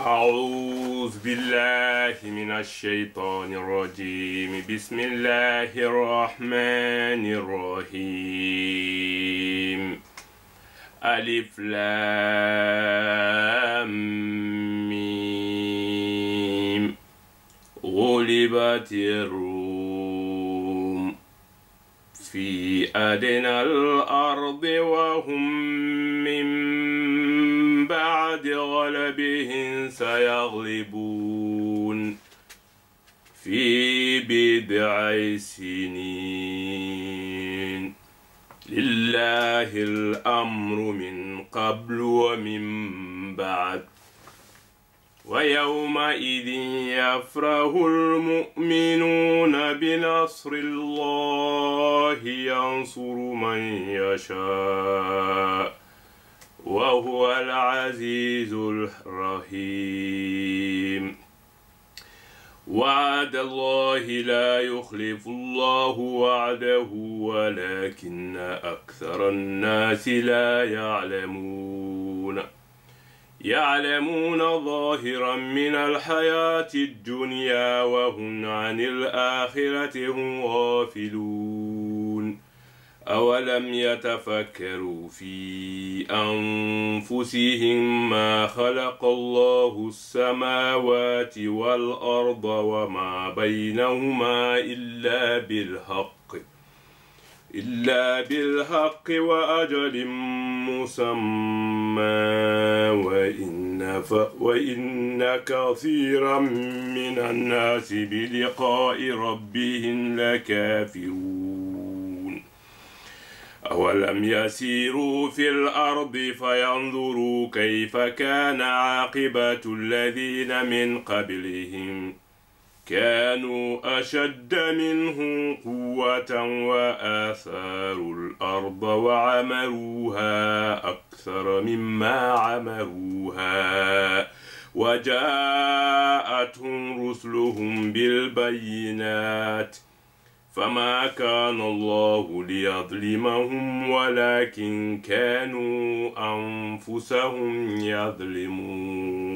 أعوذ بالله من الشيطان الرجيم بسم الله الرحمن الرحيم ألف لام ميم غلبت الروم في أدنى الأرض وهم من بعد غلبهم سيغلبون في بضع سنين لله الأمر من قبل ومن بعد ويومئذ يفرح المؤمنون بنصر الله ينصر من يشاء وهو العزيز الرحيم وعد الله لا يخلف الله وعده ولكن أكثر الناس لا يعلمون ظاهرا من الحياة الدنيا وهم عن الآخرة هم غافلون أولم يتفكروا في أنفسهم ما خلق الله السماوات والأرض وما بينهما إلا بالحق وأجل مسمى وإن كثيرا من الناس بلقاء ربهم لكافرون أولم يسيروا في الأرض فينظروا كيف كان عاقبة الذين من قبلهم كانوا أشد منهم قوة وآثاروا الأرض وعمروها أكثر مما عمروها وجاءتهم رسلهم بالبينات فما كان الله ليظلمهم ولكن كانوا أنفسهم يظلمون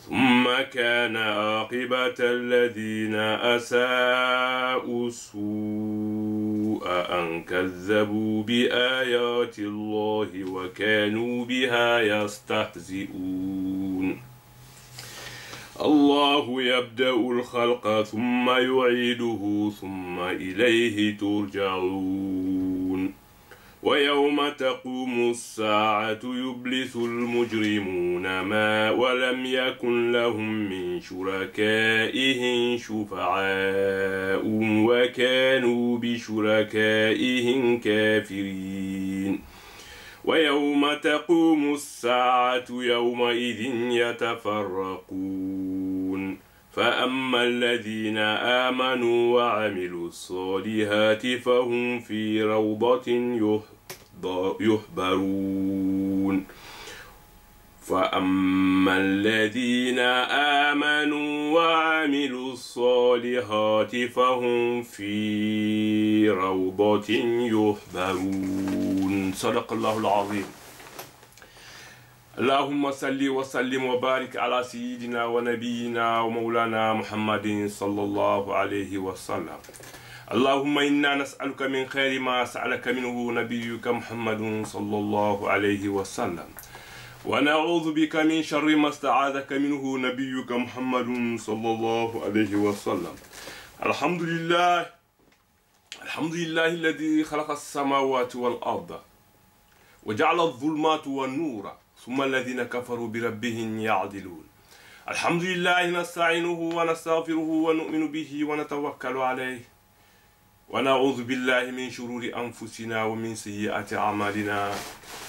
ثم كان عاقبة الذين أساءوا السوء أن كذبوا بآيات الله وكانوا بها يستهزئون الله يبدأ الخلق ثم يعيده ثم إليه ترجعون ويوم تقوم الساعة يبلس المجرمون ما ولم يكن لهم من شركائهم شفعاء وكانوا بشركائهم كافرين ويوم تقوم الساعة يومئذ يتفرقون فأما الذين آمنوا وعملوا الصالحات فهم في روضة يحبرون فأما الذين آمنوا وعملوا الصالحات فهم في روضة يحبرون صدق الله العظيم. اللهم صل وسلم وبارك على سيدنا ونبينا ومولانا محمد صلى الله عليه وسلم. اللهم إنا نسألك من خير ما سألك منه نبيك محمد صلى الله عليه وسلم ونعوذ بك من شر ما استعاذك منه نبيك محمد صلى الله عليه وسلم. الحمد لله الذي خلق السماوات والأرض وجعل الظلمات والنور ثم الذين كفروا بربهم يعدلون. الحمد لله نستعينه ونستغفره ونؤمن به ونتوكل عليه ونعوذ بالله من شرور أنفسنا ومن سيئات أعمالنا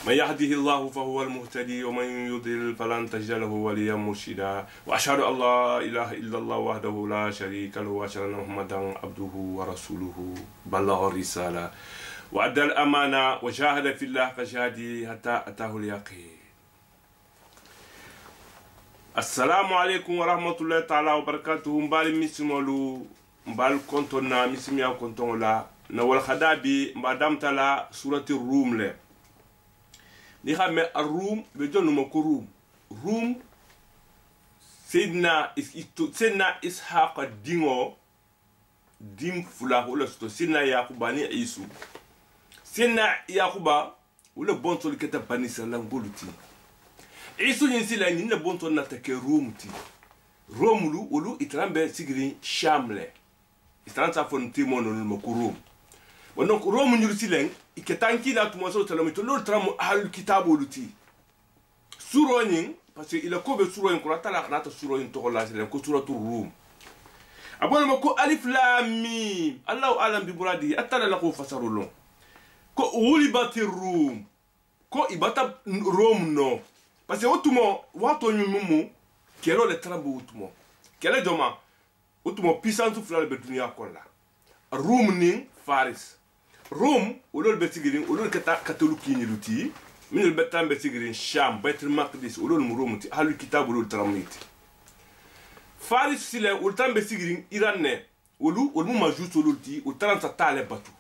من يهده الله فهو المهتدي ومن يضلل فلن تجد له وليا مرشدا وأشهد أن لا إله إلا الله وحده لا شريك له وأشهد أن محمدا عبده ورسوله بلغ الرسالة وأدى الأمانة وجاهد في الله كجهاده حتى أتاه اليقين. السلام عليكم ورحمة الله تعالى وبركاته. مبالي مسمولو مبال كنتنا مسميا كنتون لا نوال خدابي مادام تلا سورة الروم له ni xamé ar-rum be jonuma ko rum Seydina Ishaqa dingo dim fula wala sto Seydina Yakuba ni Isu Seydina Yakuba wala bonto liketa bani salam boluti Isu ni sila ni bonto na take Romti Romulu ulu itrambe sigiri Shamle itransa fonti mono mo kurum wono Rom nyuru silen iketanki la tumoso talamito lol tramu ahlu kitabu luti suronin parce que il a kobe suronin ko tala nata suronin to la silen ko suratu Rum abon mo ko alif lam mim Allahu alam bi muradi atala la ko fasarulon ko ulibati Rum ko ibata Rom no parce que otumo wato nyumumu kero le trambu otumo kele joma otumo puissance fulale be dunia kolla Rum ni Faris Rum ulol betigirin ulol katoluki ni luti minul betam betigirin Sham Baitul Maqdis ulol Rum ti halu kitab ulol tramniti Faris sile ultam betigirin Iran ne ulu ulmu majus ulol ti ultran sa tale batu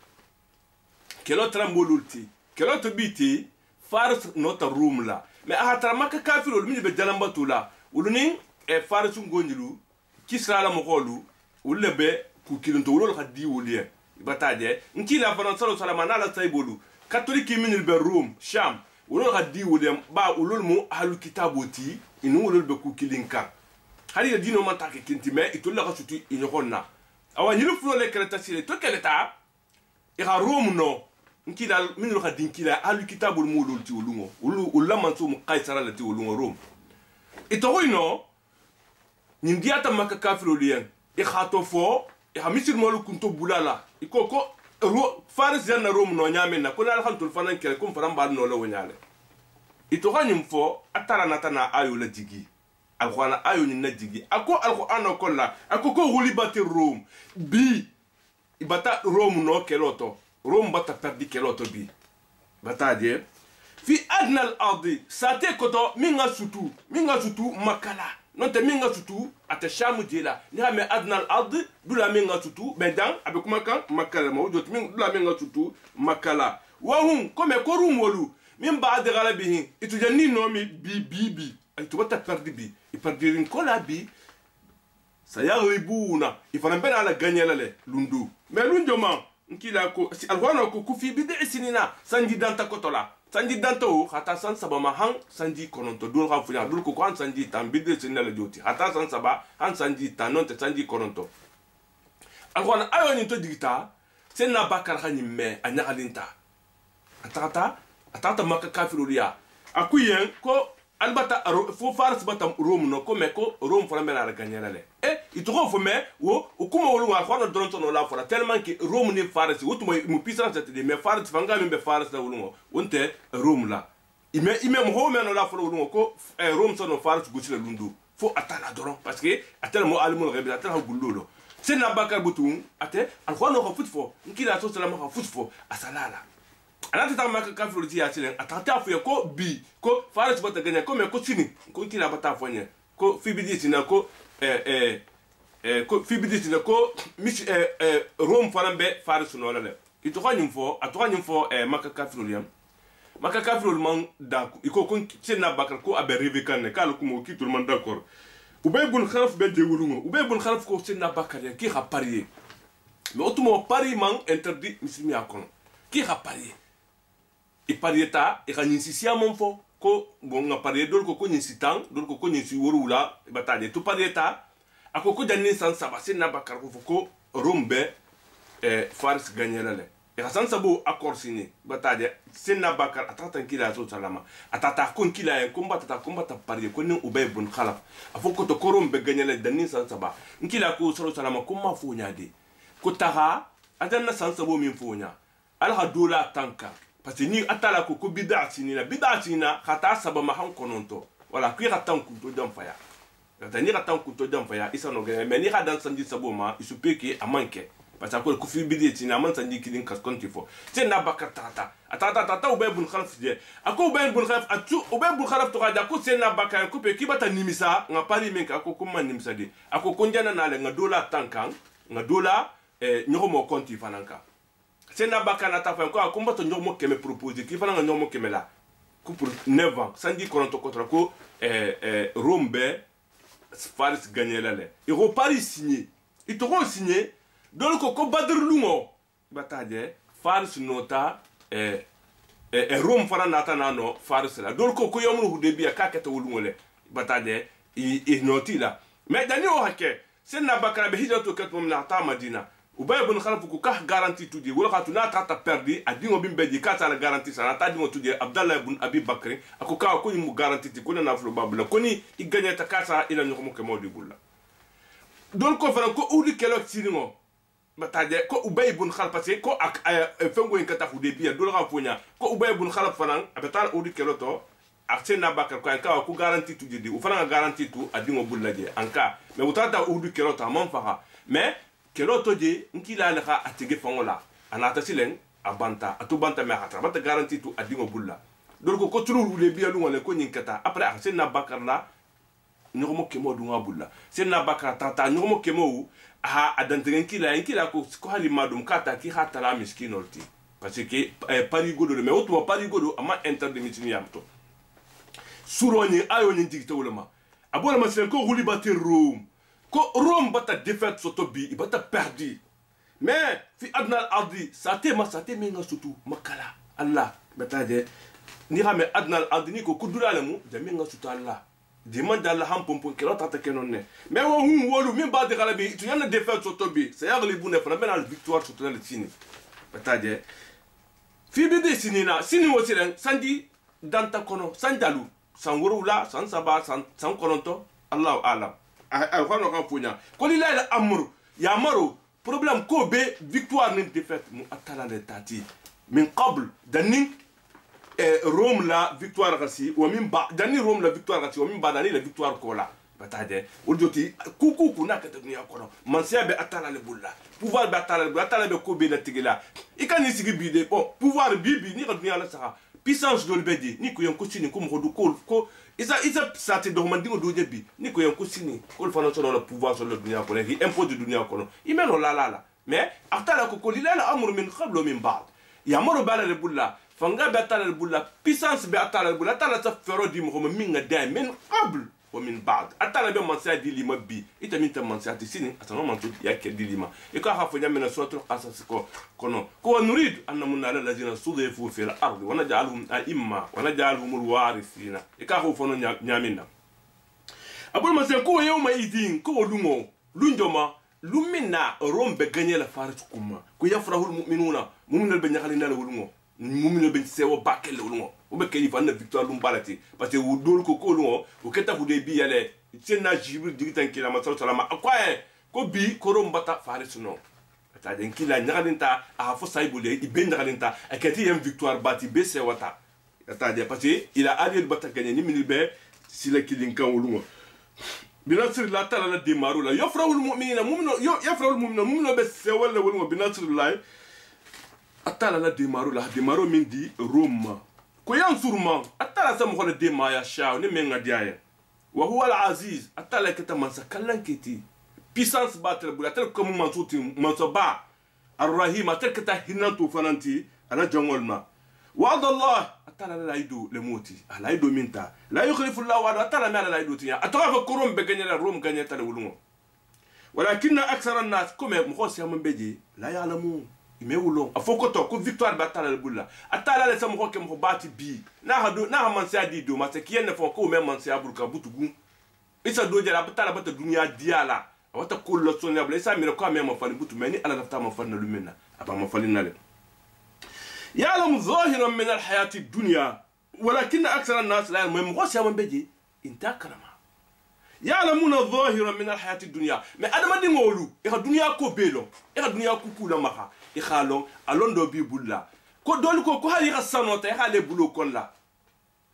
kelo trambo ulol ti kelo to biti Faris nota Rum la mais a tramaka kafirol min be jalambatu la uluni e Faris ngonjilu Kisra la mokolu ulebe ku kilinto ulol khadi wuliye bataje nkila faran sallallahu alaihi wasallam ala taybolu catholique minil be Rome Sham ulol khadi wuliye ba ulol mu ahlu kitaboti inu ulol be ku kilinka hali ya dino manta ke kintime itolla ka suti inyokonna awa nyilu fulo le kreta sile to keleta ira Rome no nkila minul khadi nkila ahlu kitabul mu ulol ti ulungo ulama so mu qaisara le ti ulungo Rome itoino nindiata maka kafiro liyen khato fo misir molu kunto bulala ikoko Faris yana Rom no nyame na kona alhantul fanan kele kum faran bal no lo wonyale ito ganyum fo atara natana ayo la jigi alkhwana ayo ni na jigi ako alkhwana kolla ako ko hulibati Rom bi ibata Rom no keloto Rom bata perdi keloto bi bata die fi adna al-ardi sate koto minga sutu makala non te minga sutu ate shamu jela ni ha me adna al-ard dula minga sutu bedan abe kuma kan makala mo jot min dula minga sutu makala wa hum comme ko rumolu min ba'd galabihin itu janni no mi bi ay to bata perdi bi i perdirin kola bi sayaribuna ifana ben ala gagnela le lundu mais lunjo man nkila ko si alwana ko kufi bi de sinina sanji danta kotola sanji danto hata san saba ma han sanji kononto dul ha funya dul ko han sanji tan bidde sinala joti hata san saba han sanji tan non te sanji kononto alwana ayo ni to digita senna bakar hani me anya halinta atata maka kafirulia akuyen ko albata fo Faris bata Rome no ko me ko Rome fara mena la gagnera le itoko fo me wo kuma wolu wa khona dronto no la fara tellement que Rome ni Faris wotu mo puissance de mais Faris fanga me be Faris la wolu wonte Rome la ime mo ho me no la fara wolu ko Rome so no Faris gusi la lundu fo atala doron parce que atala mo alimul ghaib atala ha gulludo sen Bakar butum ate al khona ko futfo nkila so salama ko futfo asalala anata ta maka kafiru ti yasilen atata fu ko bi ko Faris bata ganya ko me ko sini ko kila bata fonye ko fibidi sina ko ko fibidi sina ko mis Rome farambe Faris no la le ito khanyum fo maka kafiru liam maka kafiru man da iko ko Seydina Bakar ko abe rivikan ne kala ko mo ki tout le monde d'accord ubay bun kharaf be de wulungo ubay bun kharaf ko Seydina Bakar ya ki ha parier mais otumo pari man interdit muslimi akon ki ha parier e parieta e kanyisisia monfo ko bon nga parier dol ko nyisitan dol ko nyisi worula batade to parieta akoko janni san saba Seydina Bakar ko Rombe Faris gagnera le e san sabo accord signé batade Seydina Bakar atata kila so salama atata kon kila en combatata parier ko nin ubay bun khalaf afoko to Rombe gagnera danni san saba nkila ko so salama ko ma fo nyade ko taha adanna san sabo min fo nya alha dola tanka parce que ni atala ko bid'atina khata saba ma han kononto wala ki khatan ku to dam faya ta ni khatan ku to dam faya isa no gane mais ni khadan sanji sabo ma isu peke amanke parce que ko fi bid'atina man sanji kidin kas konti fo Seydina Bakar atata ubay bun khalaf je ako ubay bun khalaf atu ubay bun khalaf to kada ko Seydina Bakar ko pe ki bata nimisa nga pari men ka ko kuma nimisa de ako konjana na le nga dola tankan nga dola nyomo konti fananka Seydina Bakar na tafa ko akumba to nyomo keme proposer ki fana nyomo keme la ko pour 9 ans sandi kononto kotra ko Rombe Faris gagné là il repart signé il te signé donc ko Badr lungo bataje Faris nota Rome fana nata nano Faris la donc ko yomru Hudaybiya ka kete lungo le bataje i noti la mais dani o hakke senna bakara be hijratu kat mum na ta Madina Ubay ibn Khalaf ko ka garantie tout di wala ka tuna ta perdi adingo bimbe di ka ta la garantie sana ta dingo tout di Abdallah ibn Abi Bakr ako ka ko mu garantie ti ko na flo babula ko ni i gagné ta kasa ila ñoko ke modi bulla donc ko fana ko udi kelo tiningo bataje ko Ubay ibn Khalaf parce que ko ak fengo en kata Hudaybiya do la fonya ko Ubay ibn Khalaf fana abata udi kelo to ak senna Bakar ko en ka ko garantie tout di u fana garantie tout adingo bulla je anka mais utata udi kelo ta man faha mais kelo to je nkila la ka atege fongola anata silen abanta atubanta me hatra bata garantie tu adingo bulla donc ko tulu le biya lu ngale ko nyinkata après senna Bakar la nyomo kemo dunga bulla senna Bakar tata nyomo kemo ha adanten nkila ko hali madum kata ki hatala miskinolti parce que pari godo mais auto pari godo ama inter de mitini yamto suroni ayo nyi digte wulama abola maslen ko huli batir Rome ko Rome bata défaite soto bi ibata perdi mais fi adna al-ardi sate menga sutu makala Allah bataje ni xame adna al-ardi ni ko kudulale mu jamenga sutu Allah di man dalla ham pompon kelo tata kenonne mais wo hum wolu min ba de galabi tu yana défaite soto bi c'est yagli bu ne fana benal victoire soto le tini bataje fi bi de sinina sini wosiren sandi danta kono sandalu san wurula san saba san kononto Allahu alam alquran ko punya ko lila la amru ya maro problème ko be victoire ni défaite mu atala le tati min qabl dani Rome la victoire rasi wa min ba dani Rome la victoire rasi wa min ba dani la victoire ko la batade oljoti kuku na ka dunya ko no mansia be atala le bulla pouvoir be atala be ko be la tigila ikani sigi bi de bon pouvoir bibi ni ka dunya la sa puissance do le bedi ni ko yon ko sini ko mo do ko isa sati do mandingo do jebi ni ko yanko sini ko fana so le pouvoir sur le dunya ko ne impose du dunya ko no imeno la mais atala ko lila la amru min qabl min ba'd ya maro bala le bulla fanga be atala le bulla puissance be atala le bulla atala sa fero di mo minga da min qabl wa min ba'd atala be man sa di lima bi ita min ta man sa ti sini atano man to ya ke di lima e ko ha fo nyamena sotul qasas ko kono ko nurid an munna lil ladina sudifu fil ardi wa naj'alhum a'imma wa naj'alhum alwarithina e ka ho fono nyamina abul masen ko yawma idin ko lunjoma lumina rombe gagner la farat kuma ko yafrahul mu'minuna mu'minul be nyakhalina la wulungo mu'minul be sewo bakel la wulungo o be kay fa na victoire lum balati parce que wudol ko lungo o keta Hudaybiya le senna Jibril digitan kilama sallallahu akwaye ko bi ko rombata farat no ta den kila nyakalinta a fo saibule ibe nyakalinta akati yam victoire bati be sewata ta de parce que il a allié le bata gagner ni minilbe si la kilinka wulungo binasir la tala la dimaru la yafrahul mu'minina yafrahul mu'minuna be sewala wulungo binasir la atala la dimaru min di Roma ko yansurma atala sam khol de ma ya sha ni men ngadiaya wa huwa al-aziz atala keta mansa kallanketi puissance battre bula tel comme mansuti mansoba ar-rahim atel keta hinatu fananti ala jongolma وعد الله أتلا لا يدو لموتي لا يدو منتا لا يخلف الله وعده أتلا ما لا يدو تيا أتغاف كروم بجني الروم جني تلولون ولكن أكثر الناس كم مخوص يوم بيجي لا يعلمون يمولون أفوكتو كو فيكتوار باتلا البولا أتلا لا سمخو كم خباتي بي نها من سيادي دو ما سكين نفوكو من من سيابول كابوتو إسا دو جلا بتلا بات الدنيا ديالا وات كل لسون يابلا إسا ميركو من مفاني بوتو مني أنا نفتا مفاني لمنا أبا مفاني نالي يعلم ظاهرا من الحياة الدنيا ولكن أكثر الناس لا يعلمون مغوص من بيجي انتا كرما يعلمون ظاهرا من الحياة الدنيا ما أنا ما دي مولو إخا الدنيا كو بيلو إخا الدنيا كو كولا مخا إخا لون ألون دو بي بولا كو دولي كو هالي غسانوتا إخا لي بولو كون لا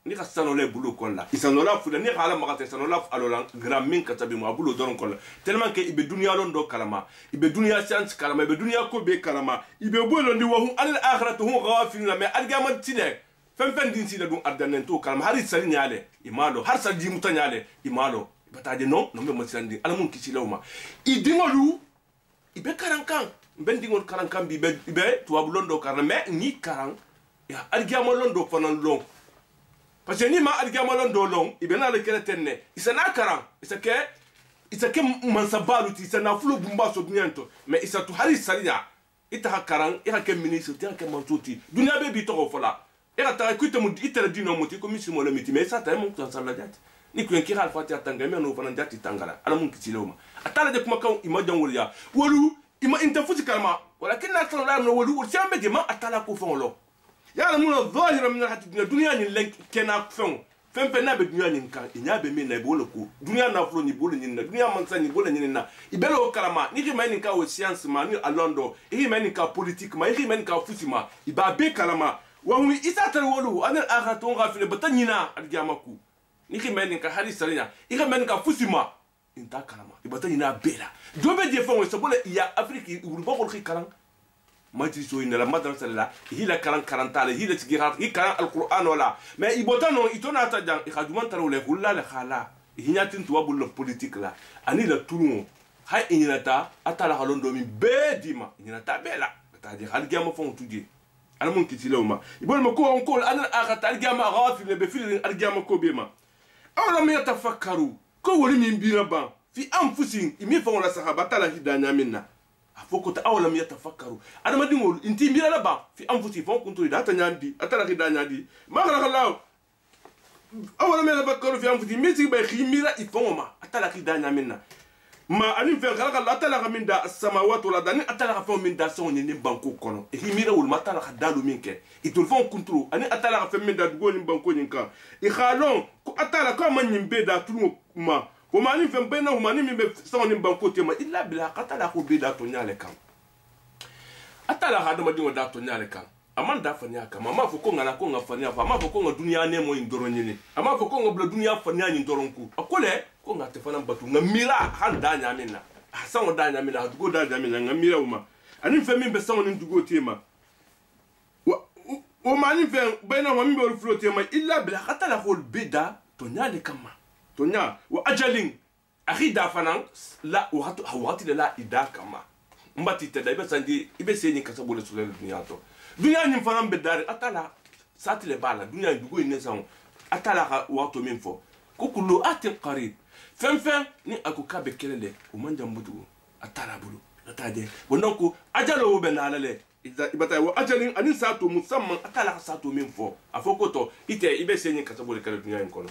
ni ka sano le bulu kon la isanola fula ni hala magate sanola alola gramin katabi mo bulu doron kon la tellement que ibe dunya lon do kalama ibe dunya science kalama ibe dunya ko be kalama ibe bolo ndi wa hum al akhiratu hum ghafiluna ma algama tide fen din sida dum ardanen to kalama hari sali nyale imalo har sal di mutanyale imalo bataje non me masandi ala mun kisi lawma idingolu ibe karankan ben dingol karankan bi ibe to abulon do karama mais ni karan ya algama lon do fanan long parce que ni ma algamalon do long ibena le kele tenne isana karan isa ke isa ke mansabalu ti isa nafulu bumba so dunia to mais isa tu hari sariya ita hakaran ira ke ministre ti ke mansuti dunia be bi to fola ira ta ku te mu ita dino muti ko misi mo le miti mais ça ta mon tan sala jati ni ku en kira alfati atanga me no fana jati tangala ana mun kitiloma atala de kuma kan imajan wuriya wolu ima intafuti kalma walakin na tan no wolu ursiambe de ma atala ko fonlo ya la mun dhahira min hati dunia ni len kena fon fɛn fɛn n'a bɛ dunuya nin kan i ɲa bɛ min na i b'o le ko dunuya nafolo ni b'o le ɲini na dunuya mansa ni b'o le ɲini na i bɛ l'o kalama ni k'i ma nin ka o science ma ni a lɔn dɔ i k'i ma nin ka politique ma i k'i ma nin ka fusi ma i b'a bɛɛ kalama wa ŋun isa tari wolo ani a ka tɔn ka fili bata ɲina aligiyama ku ni k'i ma nin ka hali sariya i ka ma nin ka fusi ma i t'a kalama i bata ɲina a bɛɛ la jɔ bɛ je fɛn o sabula i ya Afrique wuluba kɔrɔ k'i kalan majliso ina la madrasa la hila karan tale hila tigirat hi karan alquran wala mais ibotano itona ta jang ikhaduman tarole hulla la khala hinyatin tuwabul la politique la ani la tulungo hay inata atala halondo min bedima inata bela ta di hal gama fon tudie ala mun kitilawma ibol ma ko on ko an akhata al gama ghafil be fil al gama ko bema awla mi yatafakkaru ko woli min bina ban fi anfusihim imi fon la sahaba tala hidanya minna afoko ta awalam yatafakkaru adama dingol inti mira la ba fi anfusi fon kuntu da ta nyandi atala ki da nyandi ma khalaqa Allah awalam yatafakkaru fi anfusi misi ba khimira ifon ma atala ki da nyaminna ma anin fe khalaqa Allah atala min da as-samawati wal ardi atala fa min da sawni ni banko kono e khimira wal matala khadalu minke itul fon kuntu ani atala fa min da dugoni banko nyinka i khalon ko atala ko man nyimbe da tulu ma وماني فين بينه وماني من بسوني بانكوتي ما إلا بلا قتل أخو بيداتو نيالي كان أتلا هذا ما دينو داتو نيالي كان أمان دا فنيا كان ما فكون أنا كون فنيا فما فكون الدنيا نيمو يندورونيني أما فكون بلا الدنيا فنيا يندورونكو أقوله كون أتفنان باتو نميرا هان دانيا منا حسن دانيا منا هتقول دانيا منا نميرا وما أنا فين من بسوني ندوغوتي ما وماني فين بينه ومن بيولفلوتي ما إلا بلا قتل أخو البيدا تونيالي كمان tonya wa ajalin akhida fanan la wati la ida kama mbati tada ibe sandi ibe seni kasabole sulal dunya to dunya nyim fanan be dar atala satile bala dunya dugo ine san atala ka wato min fo ko kullu atin qarib fem ni akuka be kelele o manja mbutu atala bulu atade wonon ko ajalo be nalale ibata wa ajalin anin sato musamman atala ka sato min fo afoko to ite ibe seni kasabole kala dunya en kono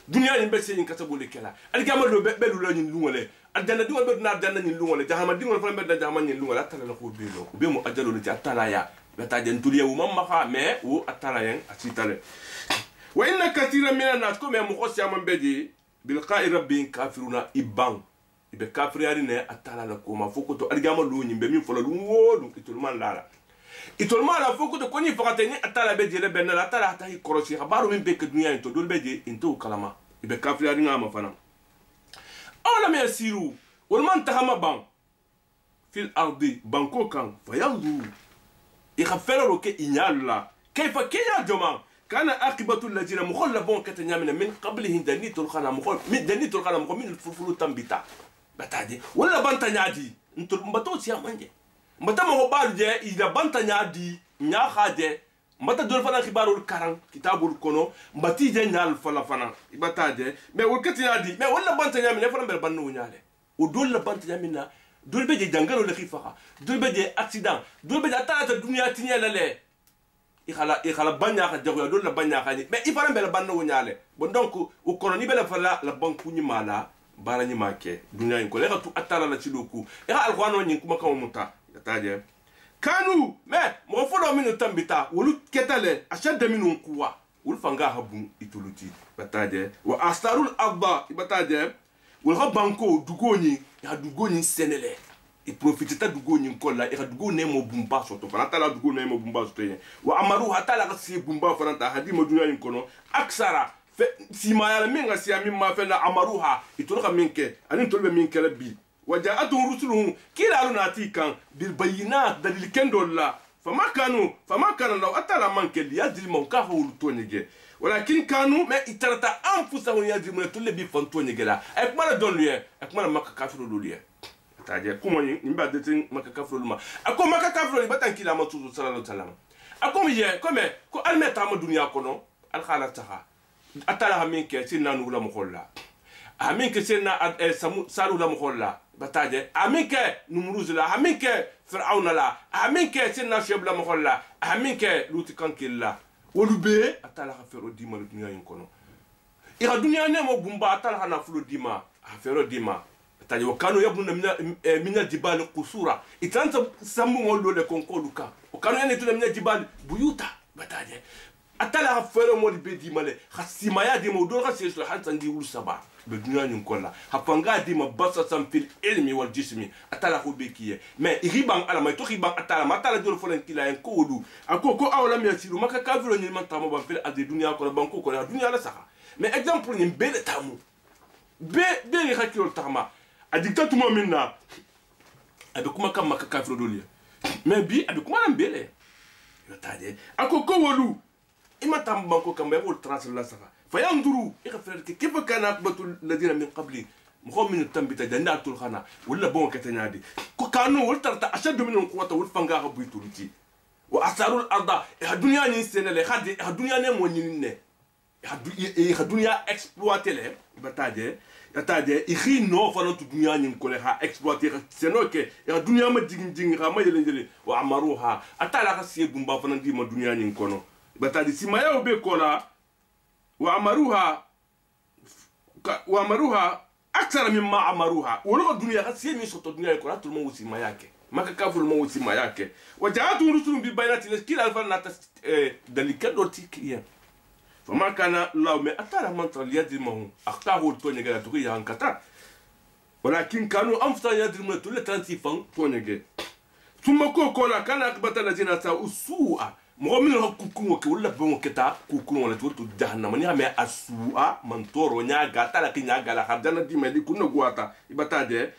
dunia ni bese ni kata bole kala algama do be lu la ni lungole aljanna dingol be na aljanna ni lungole jahama dingol fa be jahama ni lungole atala la ko be lo be mo ajalo ni atala ya beta den tuliya wu mamma kha me wo atala yen asitale wa inna katira min an-nas ko me mo khosi am beji bil qa'i rabbin kafiruna ibban ibe kafiriyari ne atala la ko ma fokoto algama lu ni be min folo lu wolu itulman lala itolma la foko to koni fakateni atala be jele benna la atala hata hikorosi habaru min be dunya into dol beje into kalama ibe kafri nga ma fana awla me yasiru wal man tahama ban fil ardi banko kan fayandu ikhafelo ke inyalla kayfa kiya joma kana aqibatu alladhina mukhallabun katanyamina min qablihim danitul khana mukhall min danitul khana mukhall min fulfulu tambita batadi wala bantanyadi into mbato siya manje mbata mo balu je ida banta nyaadi nya khade mbata dol fana khibarul karan kitabul kono mbati je nyal fala fana ibata je mais wol kati nyaadi mais wala banta nyami ne fana bel banno nyaale o dol la banta nyamina dol be je jangalo le khifaha dol be je accident dol be je atata dunya tinya lale i khala banya kha jago dol la banya kha ni mais i fana bel banno nyaale bon donc o kono ni bel fala la banku ni mala bara ni make dunya ko le tu atala la chidoku e alquran ni kuma kan muta taje kanu me mo folo minu tambita wolu ketale ashadda minun kuwa wol fanga habun ituluti bataje wa astarul abba ibataje wol habanko dugoni ya dugoni senele i profitita dugoni kolla e dugoni mo bumba soto fana tala dugoni mo bumba soto wa amaru hatala ka si bumba fana ta hadi mo dunya kono aksara fe simaya minga siya mimma fe la amaruha itulka minke anin tolbe minke rabbi وجاءتهم رسلهم كلا ناتيكا بالبينات دليل كندول لا فما كانوا لو أتى من كل يظلمون كهو لتونيجي ولكن كانوا ما إترتا أنفسهم يظلمون تولي بيفنتونيجي لا أكمل دون ليه أكمل ما كافروا لوليه تاجي كومني نبى دتين ما كافروا لما أكو ما كافروا لبتان كلا ما توصل صلى الله عليه وسلم أكو مية كم كو ألمت عم الدنيا كنو الخالة تها أتى لها من كي سينا نقول مخلا amin ke senna salu la moholla bataje amin ke numruz la amin ke fir'auna la amin ke senna sheb la moholla amin ke luti kankilla wolu be atala khafero dima dunya yin kono ira dunya ne mo bumba atala hana fulu dima khafero dima bataje wakano yabuna mina jibal qusura itanta sambu ngolo le konkoluka wakano yani tuna mina jibal buyuta bataje atala khafero mo be dima le khasimaya dima do khasisul hansan di wul saba بدنيا نقولها هفنجا دي مبسط في العلم والجسم أتلا هو بكيه ما يغيبان على ما يتوخيبان أتلا ما أتلا دول فلان كلا ينكودو أكو أولا ميسيرو ما كافلو نيمان تامو بفيل أدي الدنيا كلا بانكو كلا الدنيا لا سخا ما إكزامبل نبيل تامو بيل يخاكيرو تاما أديكتاتو ما منا أبيكما كم ما كافلو دوليا ما بي أبيكما نبيل يتاجي أكو كولو إما تامو بانكو كم يقول تراس لا سخا فينظروا كيف كان عقبة الذين من قبل مخوم من التنبيت جنات الخنا ولا بون كتنادي كانوا ولترت أشد منهم قوة والفنجا بيتولتي وأثاروا الأرض الدنيا نسينا له خد الدنيا نمونينه الدنيا إكسبلواتي له بتاجي إخي نو فلان الدنيا نمكولها إكسبلواتي سنوك الدنيا ما دين ما يلنجلي وعمروها أتلا خسيه بمبا فلان دي ما الدنيا نمكونه بتاجي سما يو بيكولا وأمروها أكثر مما عمروها ولو الدنيا خسيه من صوت الدنيا يكون هاتوا الموسي ما ياكي ما كافر الموسي ما ياكي وجاءتهم رسل بالبينات كلا الفرنا دليكات دولتيكيا فما كان الله ما أتى من ترى يدرمه أخطاه التوني قال تقول يا أنكتا ولكن كانوا أنفسا يدرمون تقول تنسيفا توني ثم كوكولا كان أكبر الذين ساءوا السوء مغمن هو كوكو ولا بون كتا كوكو ولا تقول جهنم نيا ما اسوا منطور نيا غاتا لكن نيا غلا خدنا دي ملي كنا غواتا يبتادي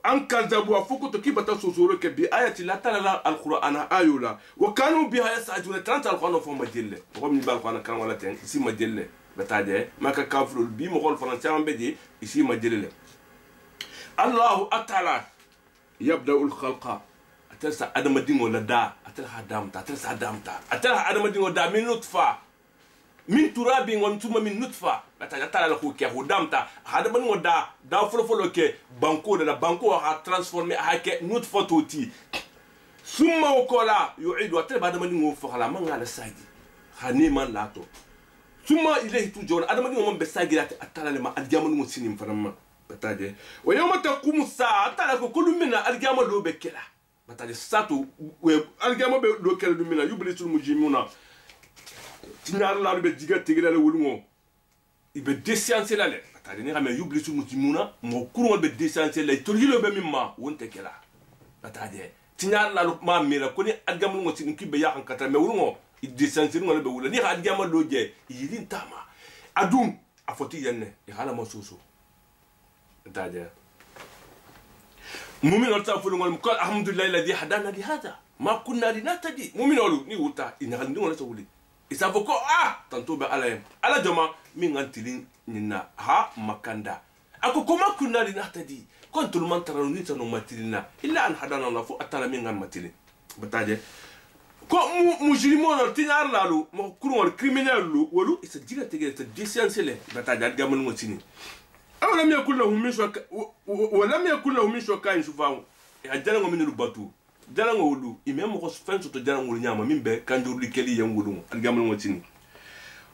ان كذبوا فوق تو كي بتا سوسورو كبي ايات لا ترى القران ايولا وكانوا بها يسعدون ترانت القران فما جله مغمن بالقران كان ولا تن سي ما جله بتادي ما كافر بي مغول فرنسا ام بدي سي ما جله الله تعالى يبدا الخلق أتلسا أدم الدين ولا دا أتلها أدمتا أتلسا أدمتا أتلها أدم الدين ولا من نطفة من تراب وانتم من نطفة أتلا لكو كي هدامتا أدم الدين ولا دا فلو كي بانكو دا بانكو ها ترانسفورمي هاكي نطفة توتي ثم وكولا يعيد أتلا أدم الدين وفخلا من على سايدي هنيمان لاتو ثم إليه تجون أدم الدين ومن بسايدي أتلا لما أدجام المسنين فرما بتاجي ويوم تقوم الساعة أتلا كل منا أدجام لو بكلا batali sato algama be do kel du mina yublisul mujimuna tinar la be diga tigela le wulungo ibe desciencer la le batali ni xamé yublisul mujimuna mo kurol be desciencer la to yilo be mimma wonte kela batali tinar la ma mira ko ni algama ngo tin kibe ya kan kata me wulungo i desciencer ngol be wula ni algama do je yidin tama adum afoti yenne e hala mo soso batali مؤمن أرتا فلون قال الحمد لله الذي هدانا لهذا ما كنا لنهتدي مؤمن أولو ني وتا إن عندنا ولا تقولي إذا فكوا تنتوب على جماعة من عندنا ننا ها مكاندا أكو كما كنا لنهتدي كنت المن ترى نيتنا ماتلنا إلا أن هدانا الله فوق أتلا من عن ماتلين بتاجي كو مجرمون تنار لالو مكرون الكريمينال لو ولو إسجيل تجي تديسيان سله بتاجي الجمل ماتلين ولم يكن له من شركاء شفاعة جانا من الباتو جانا ولو إمام مخص فين صوت جانا ولو نعم من به كان جوري كلي يوم ولو الجمل موتين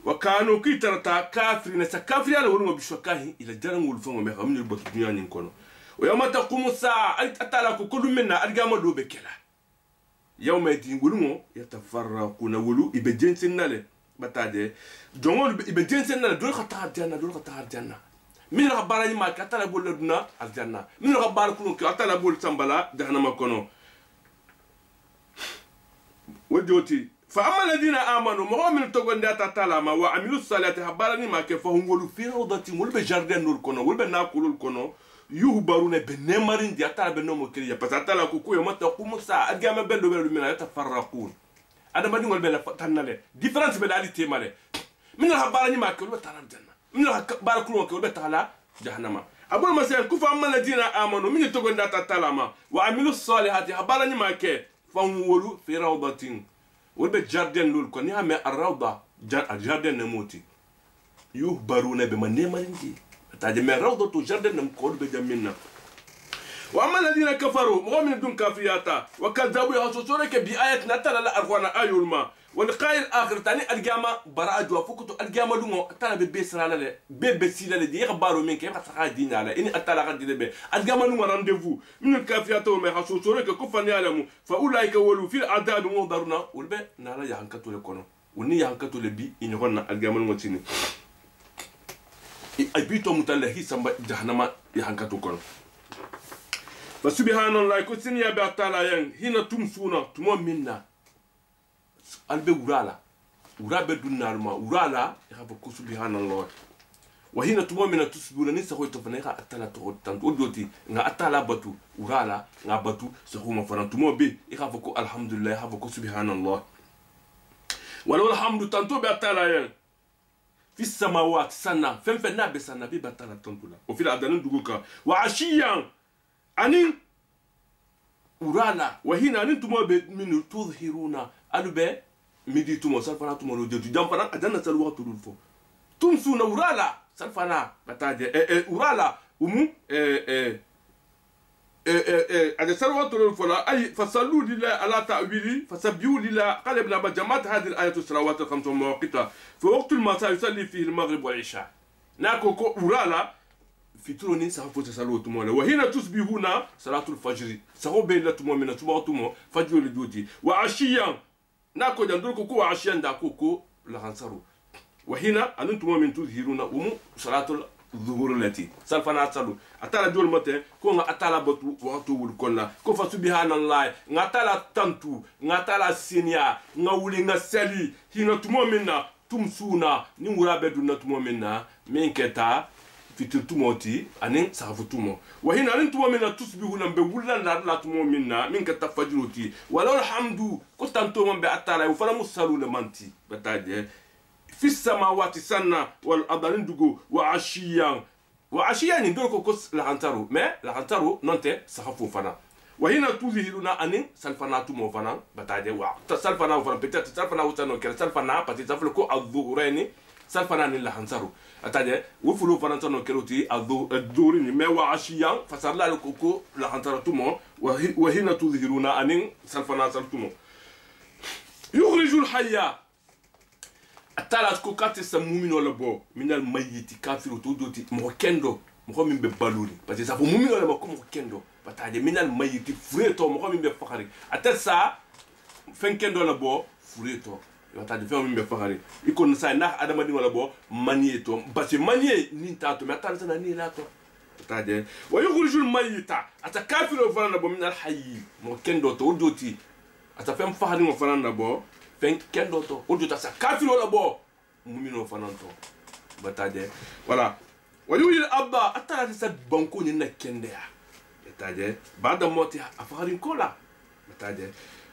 وكانوا كي ترتا كافرين سكافرين على ولو بشركاء إلى جانا ولو فهم من الباتو الدنيا نكونه ويوم تقوم الساعة أتلاقوا كل منا الجمل لو بكلا يوم يدين ولو يتفرقون ولو يبجين سنة بتاعه جمال يبجين سنة دول خطار جانا من ربنا ما كتلا بولدنا الجنة من ربنا كلهم كتلا بول سامبلا جهنم كونو وديوتي فأما الذين آمنوا مؤمن تقول ده تتلامى وعملوا الصلاة حبارني ما كفهم ولو في روضة ولو بجاردن نور كونو ولو بناكل كونو يهبرون بنمرين دي أتلا بنوم كليا بس أتلا كوكو يوم تقوم الساعة أرجع بلو من يتفرقون هذا ما نقول بلا تنالي ديفرنس بلا علي تيمالي من حبارني ما كلو بترى الجنة من بارك الله كل بتعالى جهنم أقول مثلا كفى أما الذين آمنوا من يتقون ذات التلامة وعملوا الصالحات هبارني ما كه فهم ولو في روضة والبيت جاردن لول كوني هم الروضة جاردن نموتي يهبرون بما نمرين دي تاجي من روضة جردن نمكول بجمينا وأما الذين كفروا مؤمن دون كافياتا وكذبوا يحسسونك بآياتنا ترى لا أروانا آيول ما ولقاء الآخر تاني الجامع براء فوكتو الجامع لونو ترى ببسرا لا ببسيلا لدي يخبروا منك يبقى دين على إني أتلا غادي لبي الجامع لونو رانديفو من الكافياتا وما يحسسونك كفن يعلموا فأولئك ولوا في الأعداد مهدرنا والبي نالا يهانكتو لكونو وني يهانكتو لبي إن يغنى الجامع لونو تيني أبيتو متلهي سما جهنم يهانكتو كونو فسبحان الله كسين يا باتالا ين هنا تمسونا تمو منا البي ورالا ورابي دونالما ورالا يخاف سبحان الله وهنا تمو منا تسبونا نسا خوي تفنيخا اتالا تو تانت ودوتي nga atala batu urala nga batu sahuma fana tumo be يخاف الحمد لله يخاف سبحان الله ولو الحمد تانتو باتالا ين في السماوات سنة فين نابي سنة بي باتالا تانتولا وفي العدنان دوغوكا وعشيا أنين ورانا وهنا أنين تما من تظهرون ألو بي ميدي تما سالفانا تما لو جدو جامفانا أجانا سالوا تلولفو تمسونا ورالا سالفانا بتاجي ورالا ومو أجا سالوا تلولفو لا أي فصلوا لله على تأويلي فسبيوا لله قال ابن أبا جماعة هذه الآية الصلوات الخمس مواقيتها في وقت المساء يصلي فيه المغرب والعشاء ناكو ورالا في تروني سافو تسالو تمولا وهنا تصبحون صلاة الفجر سافو بين تمو من تمو فجر الجودي وعشيا ناكو جندركو كو عشيا داكوكو لغنصرو وهنا أنتم من تظهرون ومو صلاة الظهور التي سالفنا تصلوا أتلا جول متى كون أتلا بتو وقتو والكنا كون فسبحان الله نتلا تنتو نتلا سينيا نولي نسالي هنا تمو منا تمسونا نورا بدونا تمو منا من كتا fitir tumoti anin safu tumo wa hina anin tumo minna tusbihuna be wullanda la tumo minna min ka tafajruti wala alhamdu ko tanto mon be atala fala musallu le manti bataje fi samawati sanna wal adarin dugo wa ashiyan ndoko ko la hantaru mais la hantaru nonte safu fana wa hina tuzhiruna anin salfana tumo fana bataje wa salfana fana peut-être salfana wutano kel salfana pati safle ko adh-dhuhraini salfana ni la hantaru ataje wufulu fananta no keloti aduri ni mewa ashiyan fasarla koko la hantara tumo wa hina tudhiruna anin salfana saltumo yukhrijul hayya atala ko kati sa mumino la bo minal mayyiti kafiru to doti mo kendo mo min be baluri parce que ça fo mumino la ko mo kendo pataje minal mayyiti fureto mo min be fakhari atel sa fen kendo la bo fureto wata de fɛn min bɛ fagari i kɔni sa n'a adamaden wala bɔ maniye to parce que maniye ni t'a to mais a taara sana ni la to ta de wa yukhrijul mayyita ata kafiru fana na bɔ min al hayy mo kendo to o doti ata fɛn fagari mo fana na bɔ fɛn kendo to o doti sa kafiru wala bɔ mumino fana to bata de voilà wa yuhil abba atara sa banko ni na kende ya ta de bada moti a fagari kola bata de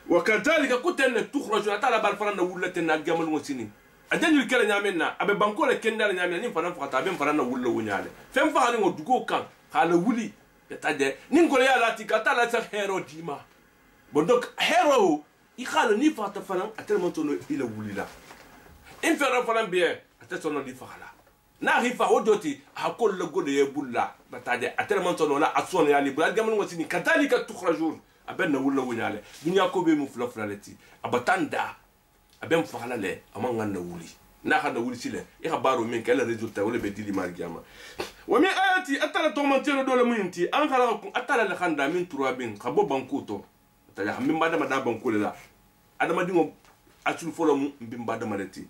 وكذلك كنت ان تخرج على بالفرنا ولتنا جمل وسنين اجن الكل نعملنا ابي بانكو لكندا نعملنا نين فرنا فقط ابي فرنا ولا ونياله فين فارين ودغو كان قال ولي يتاجي نين كل يا لاتي كتالا هيرو ديما بندوك هيرو يخال ني فات فرنا اتلمنتو الى وليلا ان فرنا فرنا بيه اتسونو دي فخلا ناهي فودوتي هكل لغول يبولا بتاجي اتلمنتو لا اسون يا لي بلا جمل وسنين كذلك تخرجون abenna wulla wunyale dunya ko be mu fula leti abatanda abem fala le amanga na wuli na hada wuli sile e khabaro min kala resultat wala be dili margama wa mi ayati atala to mantero dole munti an khala ko atala le khanda min turabin khabo bankuto taya min badama da bankule la adama dingo atul folo mu mbim badama leti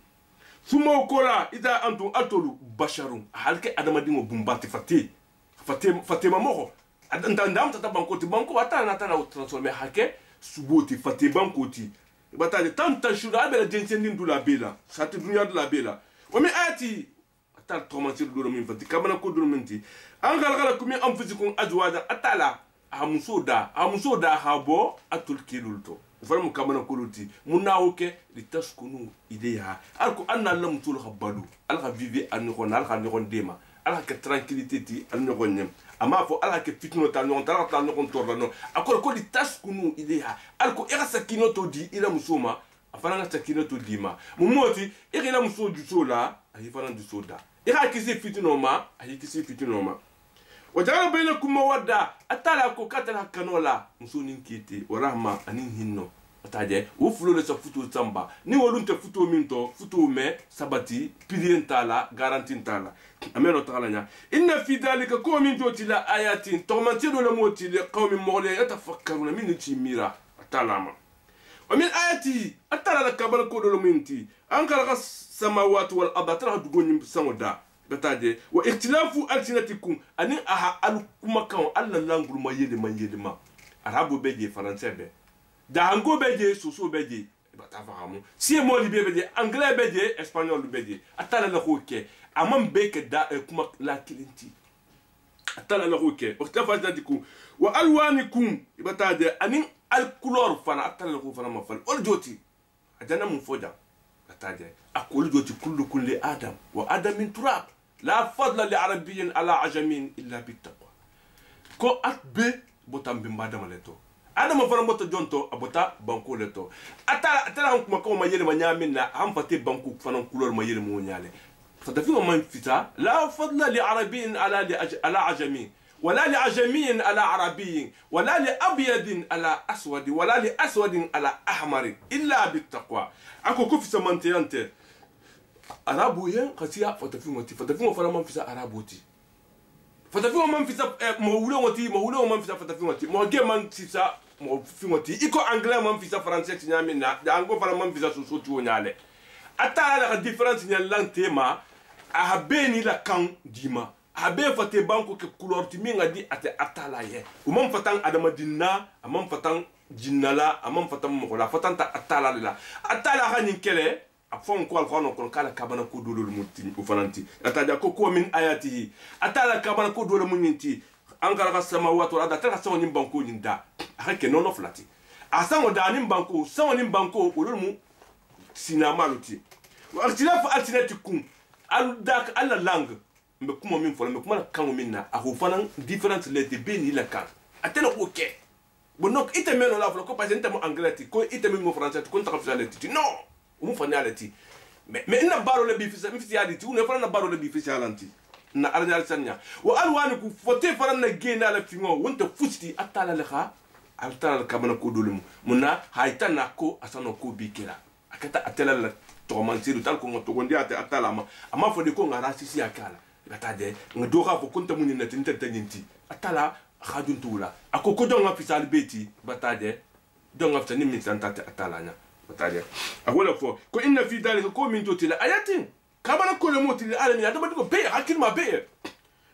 suma kola ida antum atulu basharun halke adama dingo bumbati fatima moho ndam tata bankoti banko atana natana transformer hake suboti fati bankoti bataje tanta shura abela jensendi ndula bela sati dunya dula bela wami ati atal tomantir duro min fati kamana ko duro minti an galgala kumi anfusikum azwaja atala amusoda habo atul kilulto farmu kamana kuluti munawoke litaskunu ideha alko anna lam tul khabalu alka vive an ko alka ni kon dema alka tranquillité ti an ko nyem ama fo alka fitno ta non ta ta non torno akor ko litaskunu ideha alko era sakino to di ila musoma afana sakino to dima mumoti ila muso du sola ayi fana du soda إخا كسي فتنوما أي كسي فتنوما وجعل بينكم مودة أتلا كو كاتل هكانولا مسونين كيتي ورحمة أنين هنو أتاجي وفلو لسا فتو تسامبا ني ولون تفتو منتو فتو مي سباتي بلين تالا غارانتين تالا أمينو تالا إن في ذلك كو من جوتي لا آيات تغمانتينو لموتي لقوم مغلي يتفكرون من نتي ميرا أتالاما ومن آياتي أتلا لكابل كودو لمنتي أنكال السماوات والأرض أتلا دقوني بسامودا بتاجي واختلاف ألسنتكم أني أها ألكم كان الله لانغلو ما يلما عربو بيجي فرنسي بي دانغو بيجي سوسو بيجي بتفهموا سي مولي بيجي أنجلي بيجي إسبانيول بيجي أتلا لخوكي أمام بيك دا كما لا كلينتي أتلا لخوكي واختلاف ألسنتكم وألوانكم بتاجي أني الكولور فانا أتلا لخو فانا ما فل أرجوتي أجانا مفوجا بتاجي أقول جوتي كل آدم وآدم من تراب لا فضل لعربي على عجمين إلا بالتقوى كو أتبي بوتام بمبادم لتو آدم فانا بوتا جونتو أبوتا بانكو لتو أتلا هم كما كما يلي منيامنا هم فتي بانكو فانا كولور ما يلي مونيالي فتفيما من فتا لا فضل لعربي على عجمين ولا لعجمي على عربي ولا لأبيض على أسود ولا لأسود على أحمر إلا بالتقوى أكو كوفي سمانتيانتي أرابوين قصيا فتفيما فلا من فيسا أرابوتي فتفيما من فيسا مهولو من فيسا فتفيما موجي من فيسا مفيمتي إيكو أنجلي من فيسا فرنسي تنيامينا دانغو فلا من فيسا سوسوتي ونيالي أتا لك ديفرنس نيالان تيما أهبيني لكان ديما habe fate banko ke couleur ti minga di ate atala ye umam fatan adama dinna amam fatan jinnala amam fatan mokola fatan ta atala la atala hanin kele afon ko alfa no kon kala kabana ko dolol mutti ufananti ataja ko min ayatihi atala kabana ko dolol munyinti ankara ka samawati wal ardi atala sawni banko nyinda hake nono flati asango dani banko sawni banko olol mu sinama luti wa ikhtilaf alsinatikum aldak alla langue me kuma min fola me kuma kan min na a ho fanan difference le de beni la kan atena ko ke bonok ite meno la fola ko parce que mo anglais ko ite mo français ko ta ka ti non o fana la ti mais ina baro le bi fisa mi fisa ti ne fana na baro le bi fisa lanti na arjal sanya wa alwani ku fote fana na gena la fingo wonta fusti atala le kha altala kamana ko dolum munna haytana ko asano ko bi kila akata atela la to man siru tal ko to gondi atala ama fo de ko ngara sisi akala batade ngodoka ko kunta muni na tinta tanyinti atala khaduntura akoko donga fisal beti batade donga fitani min tantata atala nya batade awola fo ko inna fi dalika ko min totila ayatin kabana ko le moti ala mi adama ko be hakil ma be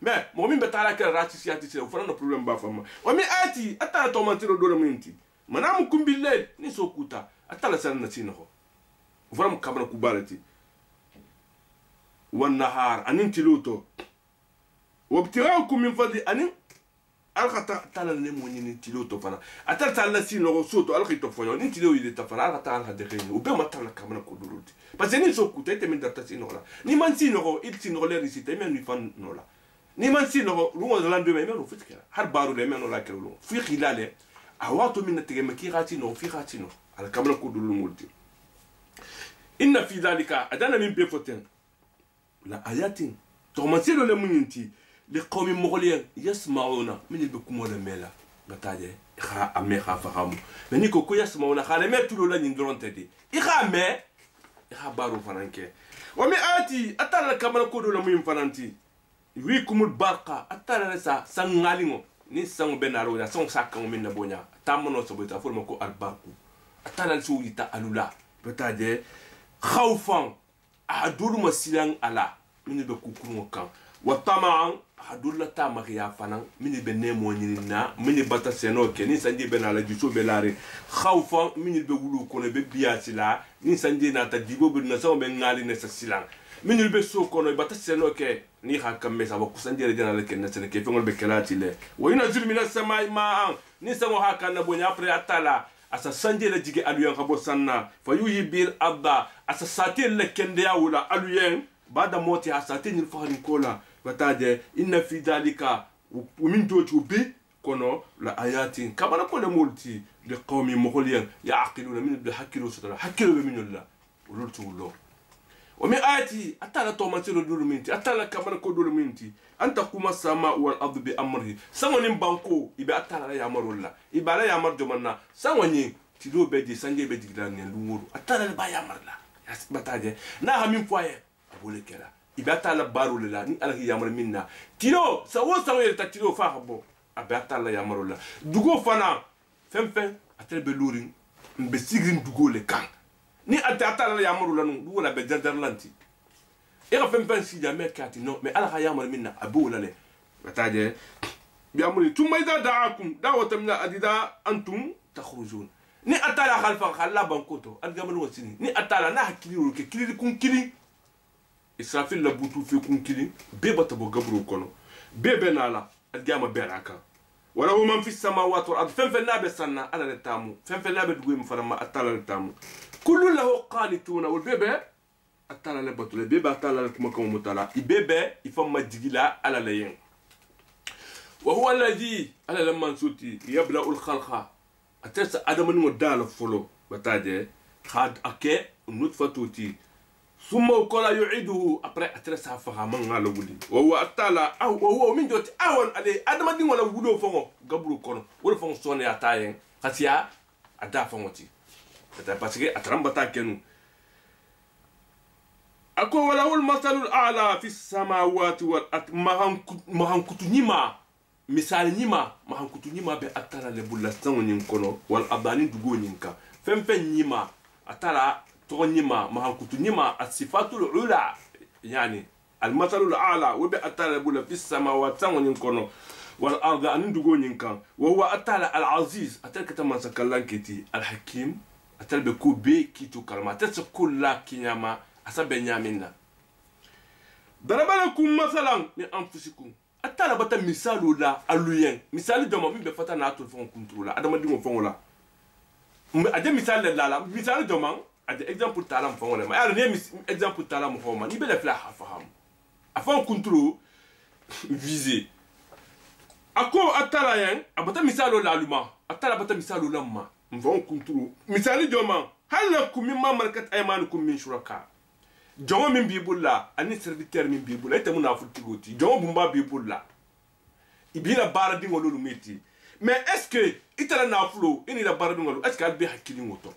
mais mo min batala ka rati siati se fona no problem ba fama o mi ati atala to mantiro do le minti manam kumbille ni sokuta atala sanna sino fona kabana ku balati والنهار أنين تلوتو وابتغاءكم من فضل أنين ألقى تعالى نموني تلوتو فنا أتل تعالى سينو صوتو ألقى تفونيو نين تلو يدي تفنا ألقى تعالى دخيني وبما تعالى كمان كودولوتي بس نين سوكو تيتي من درتا سينو لا ني مان سينو إل سينو لا ريسيتي من نفان نولا ني مان سينو لو زلان دوما يمنو فتكرا هر بارو لا يمنو لا كرلو في خلاله أواتو من التجمع غاتينو في غاتينو على كمان كودولو مولتي إن في ذلك أدانا من بيفوتين لا آيات تغمسيلو لمنينتي لقوم مغليين يسمعون من البكم ولا ميلا بتاعي خا أمي خا فهموا مني كوكو يسمعون خا لما تلو لا يندرون تدي إخا مي إخا بارو فنانكي ومي آتي أتلا كمان كودو لمين فنانتي يريكم البرقة أتلا لسا سانغالينو ni sango benaro ya sango sakang min na bonya tamono so bita forma ko albarku atala so yita alula betaje khawfan adul masilan ala min be kukuru kan wa tamaan adul la tamariya fanan min be nemo nyina min bata seno ke ni sanje benala ju so belare khawfan min be wulu ko ne be biya sila ni sanje na ta dibo be na so be ngali ne sa silan min be so ko no bata seno ke ni hakam me sa ko sanje re dana le ken na sene ke fengol be kelati le wa yunazil minas samai ma'an ni sango hakan na bonya après atala asa sanje le jige aluyen khabo sanna fa yuhibil abda asa satil le kende ya wala aluyen bada moti asati ni farin kola bataje inna fi dalika min dotu bi kono la ayatin kamana ko le multi de qawmi mughliyan yaqiluna min bi hakilu sura hakilu min Allah ulultu lo ومن آياته أتالا توماتيرو دولمينتي أتالا كمان كو دولمينتي أن تقوم السماء والأرض بأمره سوانين بانكو إبا أتالا لا يامر الله إبا لا يامر جمانا سوانين تلو بدي سانجي بدي جلاني لومورو أتالا لا يامر الله بتاجي ناها من فوايا أقول كلا إبا أتالا بارو لله ني ألا يامر منا تلو سوى يرتا تلو فاخبو أبا أتالا يامر الله دوغو فانا فم أتالا بلورين مبسيغرين دوغو لكان ni atala la yamaru lanu du wala be dardar lanti e ga fem si jamais kati non mais ala yamar minna abu wala le bataje bi amuri tumma idha da'akum da'watan min adida antum takhrujun ni atala khalfa khalla bankoto al gamal wasini ni atala na hakili ro ke kili kun kili israfil la butu fi kun kili be bata bo gabru kono be benala al gama beraka wala man fi samawati wal ard fem nabe sanna ala le tamu fem nabe dugu mi farama atala le tamu كل له قانتون والبيبي أتالا لبطل البيبي أتالا لكم كم مطلع البيبي يفهم مجيلا على لين وهو الذي على لما نسوتي يبلغ الخلق أترس آدم المدال فلو بتاجي خاد أكى النطفة توتي ثم وقال يعيده أبرة أترس هفها من على ولي وهو أتالا أو وهو من جوت أون عليه آدم دين ولا ولو فمو قبله كونه ولا فمو صوني أتاين خسيا أدا فموتي parce que atram bata kenu ako wala wal masalul a'la fi samawati wal ard mahan kutunyima misal nyima mahan kutunyima be atara le bulla sango nyin kono wal abani dugo nyinka femfe nyima atara to nyima mahan kutunyima asifatul ula yani al masalul a'la wa be atara le bulla fi samawati sango nyin kono wal ard an dugo nyinka wa huwa atala al aziz atalka tamansa kallankiti al hakim atal be ko be kitu kalma atal se kulla kinyama asabe nyamina darabalakum masalan min anfusikum atala bata misalu la aluyen misali doma min be fata na to fon contrôle adama dingo fon la ade misal la la misali doma ade exemple talam fon la ma ala ne exemple talam homa ni be la fla faham afon contrôle visé ako atala yen abata misalu la aluma atala bata misalu lamma mvon kunturu misali joma halakum mimma malakat aymanukum min shuraka joma min bibulla ani serviteur min bibulla ite muna futigoti joma bumba bibulla ibila bara dingo lolu meti mais est-ce que itala na flo ini la bara dingo est-ce que albi hakili ngoto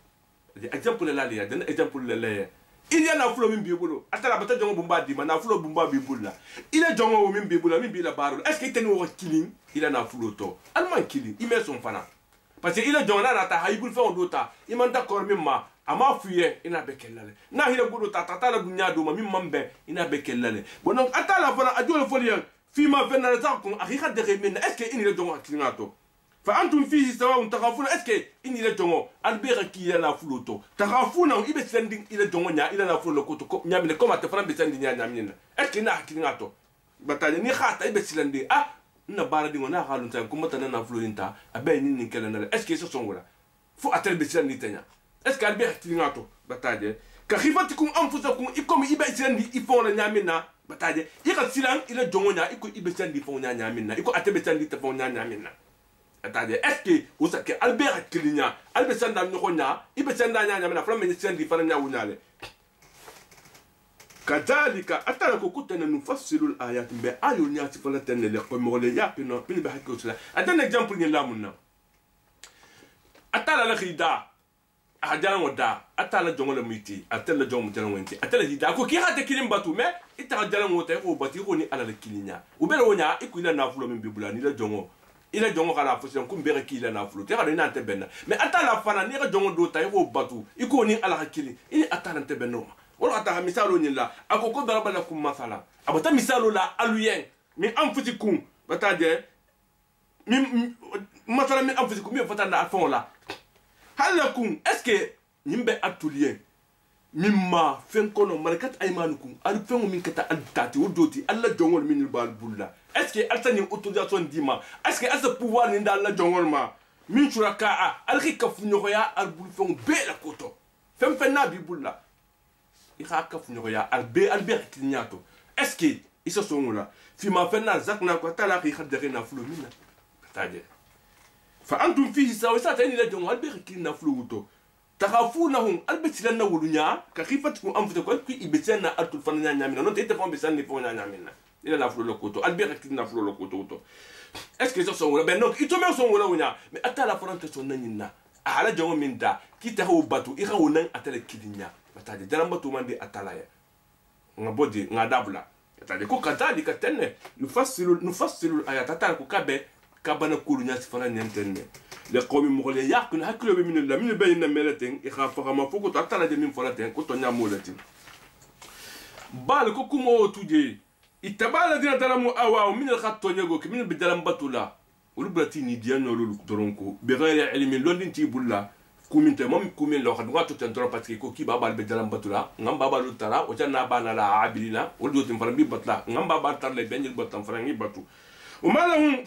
exemple la ya dan exemple la ya il y a na flo min bibulo atala bata joma bumba di ma na flo bumba bibulla il est joma wo min bibulla min bila bara est-ce que itani wo killing il a na flo to alman killing il met son fana parce que il est jona na ta haibul fa ondota iman d'accord mimma ama fuye ina bekellale na hira gudo ta la dunya do ma mimma mbe ina bekellale bon donc atala fana adol foliyan fi ma fenna razaqkum akhiqa de min est-ce que ini le jongo klinato fa antum fihi sawa'un takhafuna est-ce que ini le jongo albira ki ya na fuluto takhafuna ibe sending ile jongo nya ile na fululo ko to nyamine comment te fana be sending nya nyamine est-ce que na klinato batale ni khata ibe silande ah na bara dingo na halun tan kuma tan na fluinta abe ni ni kala na est-ce que ce sont là faut atel be silande tanya est-ce que albira klinato batade ka khifatikum anfusakum ikom ibe silande ifona nyamina bataje ika silang ile jongonya iko ibesandi fon nya nyamina iko atebesandi te fon nya nyamina bataje est-ce que usake albert klinya albesanda nyonya ibesanda nya nyamina flam ni sandi fana nya wunyale kadhalika atala ko kutana nufassilu alayat be ayul nya sifala tanne le ko mo le yakino bin ba hakko sala adan exemple ni lamunna atala la khida ajalan wada atala jongo le miti atala jongo jalan wenti atala hida ko ki hade kilim batu me ita jalan wota ko bati ko ni ala le kilinya u bere wonya iku ila na fulo min bibula ni la jongo ila jongo kala fusian kum bere ki ila na fulo te na te benna me atala fana ni ga jongo do tay ko batu iko ni ala hakili ini atala te benno wala ata misalo ni la akoko daraba lakum masala abata misalo la aluyen min anfusikum bataje min masala min anfusikum mi fata na afon la halakum est-ce que nimbe atulien mimma fen kono malakat aymanukum al fengo min kata adati wodoti alla jongol min bal bulla est-ce que altani autorisation dima est-ce que asa pouvoir ni dal la jongol ma min shuraka al khikafu nyoya al bul fengo be la koto fem na bi bulla i khakafu nyoya al be klinyato est-ce que isa songola fi ma fenna zakna ko tala khi khadere na flomina taje fa antum fihi sawisa tani la jongol be klina flowuto takhafunahum albetilanna wulunya ka khifatukum anfusakum ku ibetilanna atul fananya nyamina non te fon besanni fon nyamina ila la fulo koto albira kitina fulo koto to est ce que ça sont wala ben donc ito me son wala wunya mais atala forante son nanina ala jongo minda kita ho batu ira wonan atala kidinya batade jaramba to mande atala ya ngabodi ngadabla atade ko katali katenne nufassilu ayat atala ko kabe kabana kulunya sifana nentenne le qawmi mughli yaqul haklu min Allah min bayna melatin ikhafa ma fuku atala de min falatin ko to nyamolatin bal ko kumo tuje itabala dina dalamu awa min al-khatto nyego min bidalam batula ولبرتي نديان لولو درونكو بغير علم لولين تيبولا كومين تمام كومين لو خد وقت تنترو باتريكو كي بابا البدلام باتولا نام بابا لوتارا وجانا بانا لا عابلنا ولدو تنفرمي باتلا نام بابا تار لي بنجل باتام فرانغي باتو وما لهم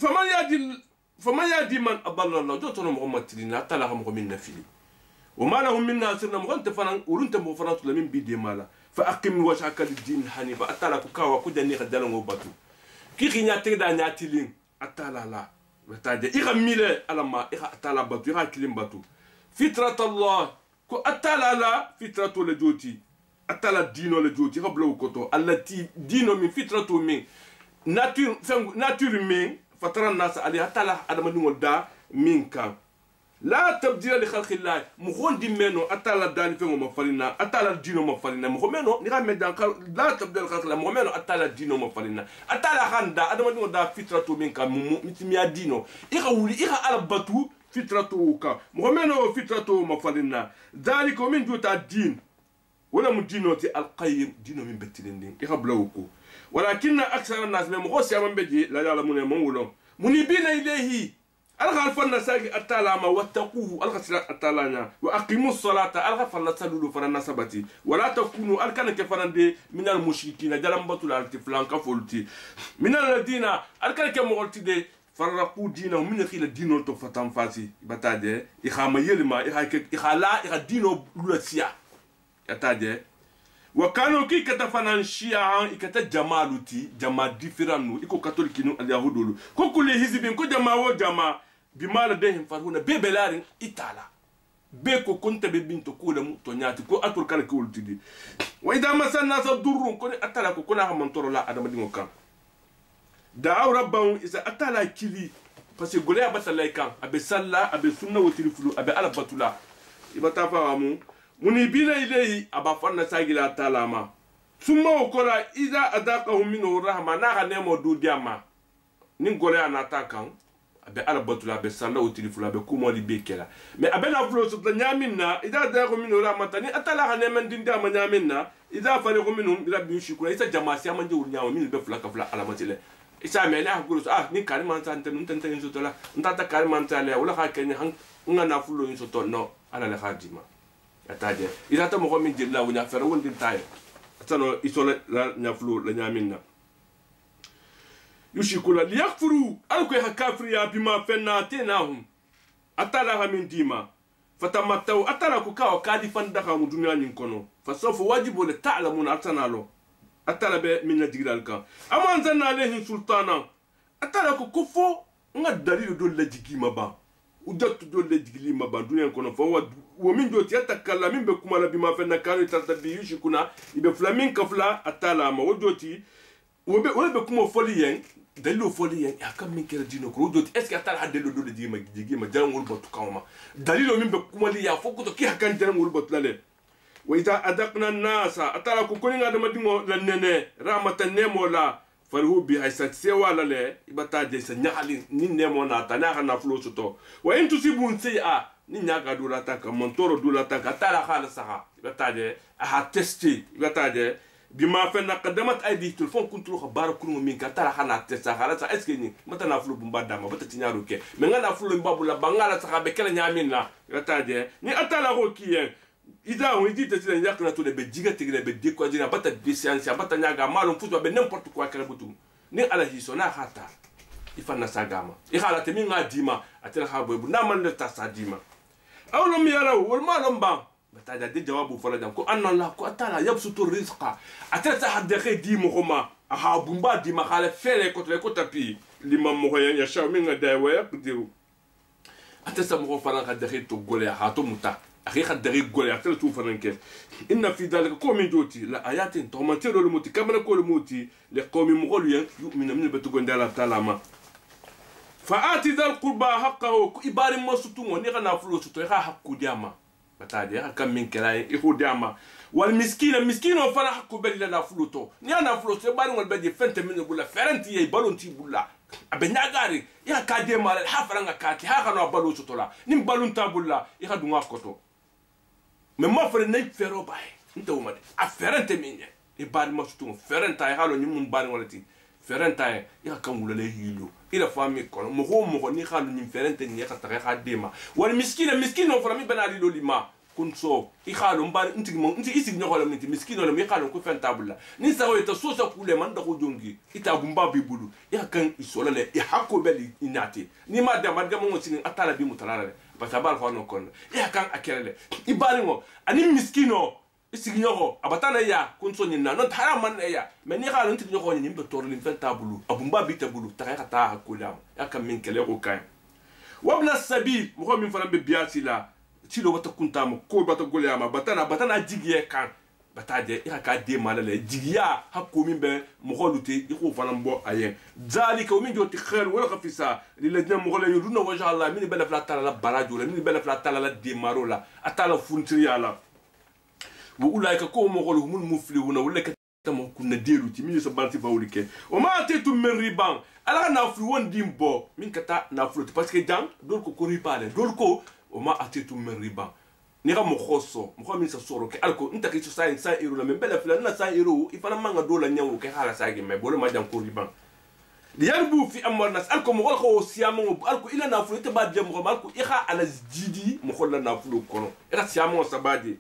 فما يدي من أضل الله دوتنا محمد تلينا تلاهم من نفيل وما لهم من ناصرنا مغنت فران ورنت مفرانت لمن بيدي مالا فأقم وجهك للدين حنيفا أتلا كاوا كودني خدالهم باتو كي خينا تيدا نياتيلين أتلا لا بتاعي إيغا ميلة ألما إيغا أتالا باتو إيغا كلم باتو فطرة الله كو أتالا لا فطرة لجوتي أتالا دينو لجوتي قبلو كوتو التي دينو من فطرة من ناتور من فترة الناس عليها أتالا أدم دون دا من كان لا تبديل لخلق الله مخون دي منو أتالا داني فينو مفالينا أتالا دينو مفالينا مخون منو نغا مدان لا تبديل لخلق الله مخون منو أتالا دينو مفالينا أتالا خاندا أدم دون دا فطرة من كان متميا دينو إيغا ولي إيغا على باتو فطرة وكا مخون منو فطرة مفالينا ذلك من جوتا الدين ولا من دينو تي القيم دينو من بتلين دين إيغا بلوكو ولكن أكثر الناس من مخوص يامن بجي لا يعلمون مولو منيبين إليه alga fanna sagi atala ma wattaquhu alga sira atalanya wa aqimus salata alga fanna salulu farana sabati wala takunu alkana ke farande minal mushrikina jarambatul altiflan ka folti minal ladina alkana ke mogolti de farraqu dinahu min khila dino to fatam fasi batade ikhama yelma ikhala dino lulasia yatade wa kanu ki katafanan shi'a ikata jamaluti jama differanu iko katolikinu alyahudulu ko kulli hizbin ko jama wo jama bimala dehim farhuna bebelarin itala be ko kunta be binto kula mu to nyati ko atul kala ko wultidi wa idha masanna sadurrun ko atala ko kuna hamantoro la adama dingo kan da'aw rabbahum isa atala kili parce que golaya batala kan abe salla abe sunna wa tilfulu abe ala batula ibata famu munibina ilayhi aba fanna sagila atala ma summa kola idha adaqahum minhu rahma na ga nemo du diama nin golaya na ta kan abe ala batula abe salla o tilifula abe kumoli be kela mais abe la flo so nyamina ida dago minu ramatani atala hane man dinda ma nyamina ida fariqu minhum rabbi shukura isa jamasi amanje urnyaawo min be fula ka fula ala matile isa me na guru ni kari man tante nun tante ni sotola ntata kari man tale wala ka kenya nga na fulo ni soto no ala la khadima ataje ida ta mo min dilla wunya fere wondin taye atano isola la nya fulo la nyamina yushikula liyakfuru alko ya kafiri ya bima fenna tenahum atala min dima fatamattau atala kukawa kadi fandaka mu dunya nyin kono fasofu wajibu la ta'lamuna atanalo atala be min najilal kan aman zanna alayhi sultana atala ko kufo nga dalilu do la jigima ba udatu do la jigima ba dunya kono fa wa min do tiatakalla min be kuma la bima fenna kanu tartabi yushikuna ibe flamin kafla atala ma wajoti wobe kuma foli yen dalilu foli yen akam min kera dino ko doti est ce que atala hadelo do jigima jarangul botu kawma dalilu min be kuma li ya fokuto ki hakan jarangul botu lale wa idha adaqna an-nasa atala ko koni ngada madingo la nene ramatan nemo la farhu bi haysat sewa lale ibata de sa nyali ni nemo na tanaka na flo soto wa in tusibun say'a ni nyaga do la taka montoro do la taka atala khala saha ibata de a testi ibata de bima fenna qaddamat aydi telefon kuntu khabar kunu min ka tara khana testa khala sa est ce que ni mata na fulu bumba dama bata tinyaro ke me ngana fulu babu la bangala sa be kala nyamina ibata de ni atala ko kiyen ida on dit te tira yakna to de be diga tigre be de ko dina bata de science bata nyaga malum futu be n'importe quoi kala butum ni ala hiso na khata ifanna sagama I khala te minga dima atela khabo bu na man de ta sa dima awlum yaraw wal malum ba bata de jawabu farajan ko anna la ko atala yabsutu rizqa atela ta hadde di muhuma aha bumba dima khala fere ko to ko tapi limam mo ya shaw minga da wa yaqdiru atesa mo faran ka de to gole ha to muta أخي خد دقيق قولي أعتل توفر نكيف إن في ذلك قوم جوتي لا آيات تغمتير الموتي كما نقول الموتي لقوم مغوليا يؤمن من البتقون دالا تالاما فآتي ذا القربى حقه إبار ما ستون ونغا نفلو ستو يخا حقو دياما بتادي يخا كم من كلاي يخو دياما والمسكين المسكين وفرا حقو بلي لنا فلوتو نيا نفلو سيباري والبدي فنت من يقول فرنتي يبالون تي بولا أبنياغاري يخا كادي مال الحفرنغا كاتي هاكا نو بالو ستولا نيم بالون تابولا يخا دونغا كوتو mais moi frère nay fero bay nta wuma de a ferente minye e bari ma sutu ferenta e halo nyum bari walati ferenta e ya kan wulale hilo ila fami kono mo ni halo nyum ferente ni ya ta ha dema wal miskina miskino fara mi banali lo lima kun so i halo mbari nti isi nyoko la nti miskino la mi halo ko fentabula ni sa weta so sa kule man da ko jongi ita gumba bi bulu ya kan isola le e hakko beli inati ni ma da mo sinin atala bi mutalala batabal fa no kon ya kan akelele ibali ngo ani miskino isignoro abatana ya kunso nyina no tara man ya me ni xala nti nyoko nyi mbe torli fenta bulu abumba bi tabulu ta ta hakulam ya kan min kele ko kay wabna sabil mo min fara be biati la ti lo bata kuntamo ko bata golyama batana jigiye kan batade ya ka de malale jigiya hakko min be mo xoluti iko fana mbo ayen zalika min joti khair wala khafisa lilladina mughla yuruna wajha allah min bala fla tala barajo la min bala fla tala la de marola atala funtriya la wa ulaika ko mo xolu mun muflihuna wala katamo kunna delu ti min so banti fawlike o ma tetu min riban ala na flu won dimbo min kata na flu parce que jang dol ko riba le dol ko o ma atetu min riban ni ga mo khoso mo min sa soro ke alko nta ke so 100 euro la men bela fla na 100 euro ifana manga dola nyawo ke hala sagi me bolo ma jang ko riban liyarbu fi amwal nas alko mo ko siyamo alko ila na fulu te ba dem ko alko ikha ala jidi mo la na fulu kono ila siyamo sabadi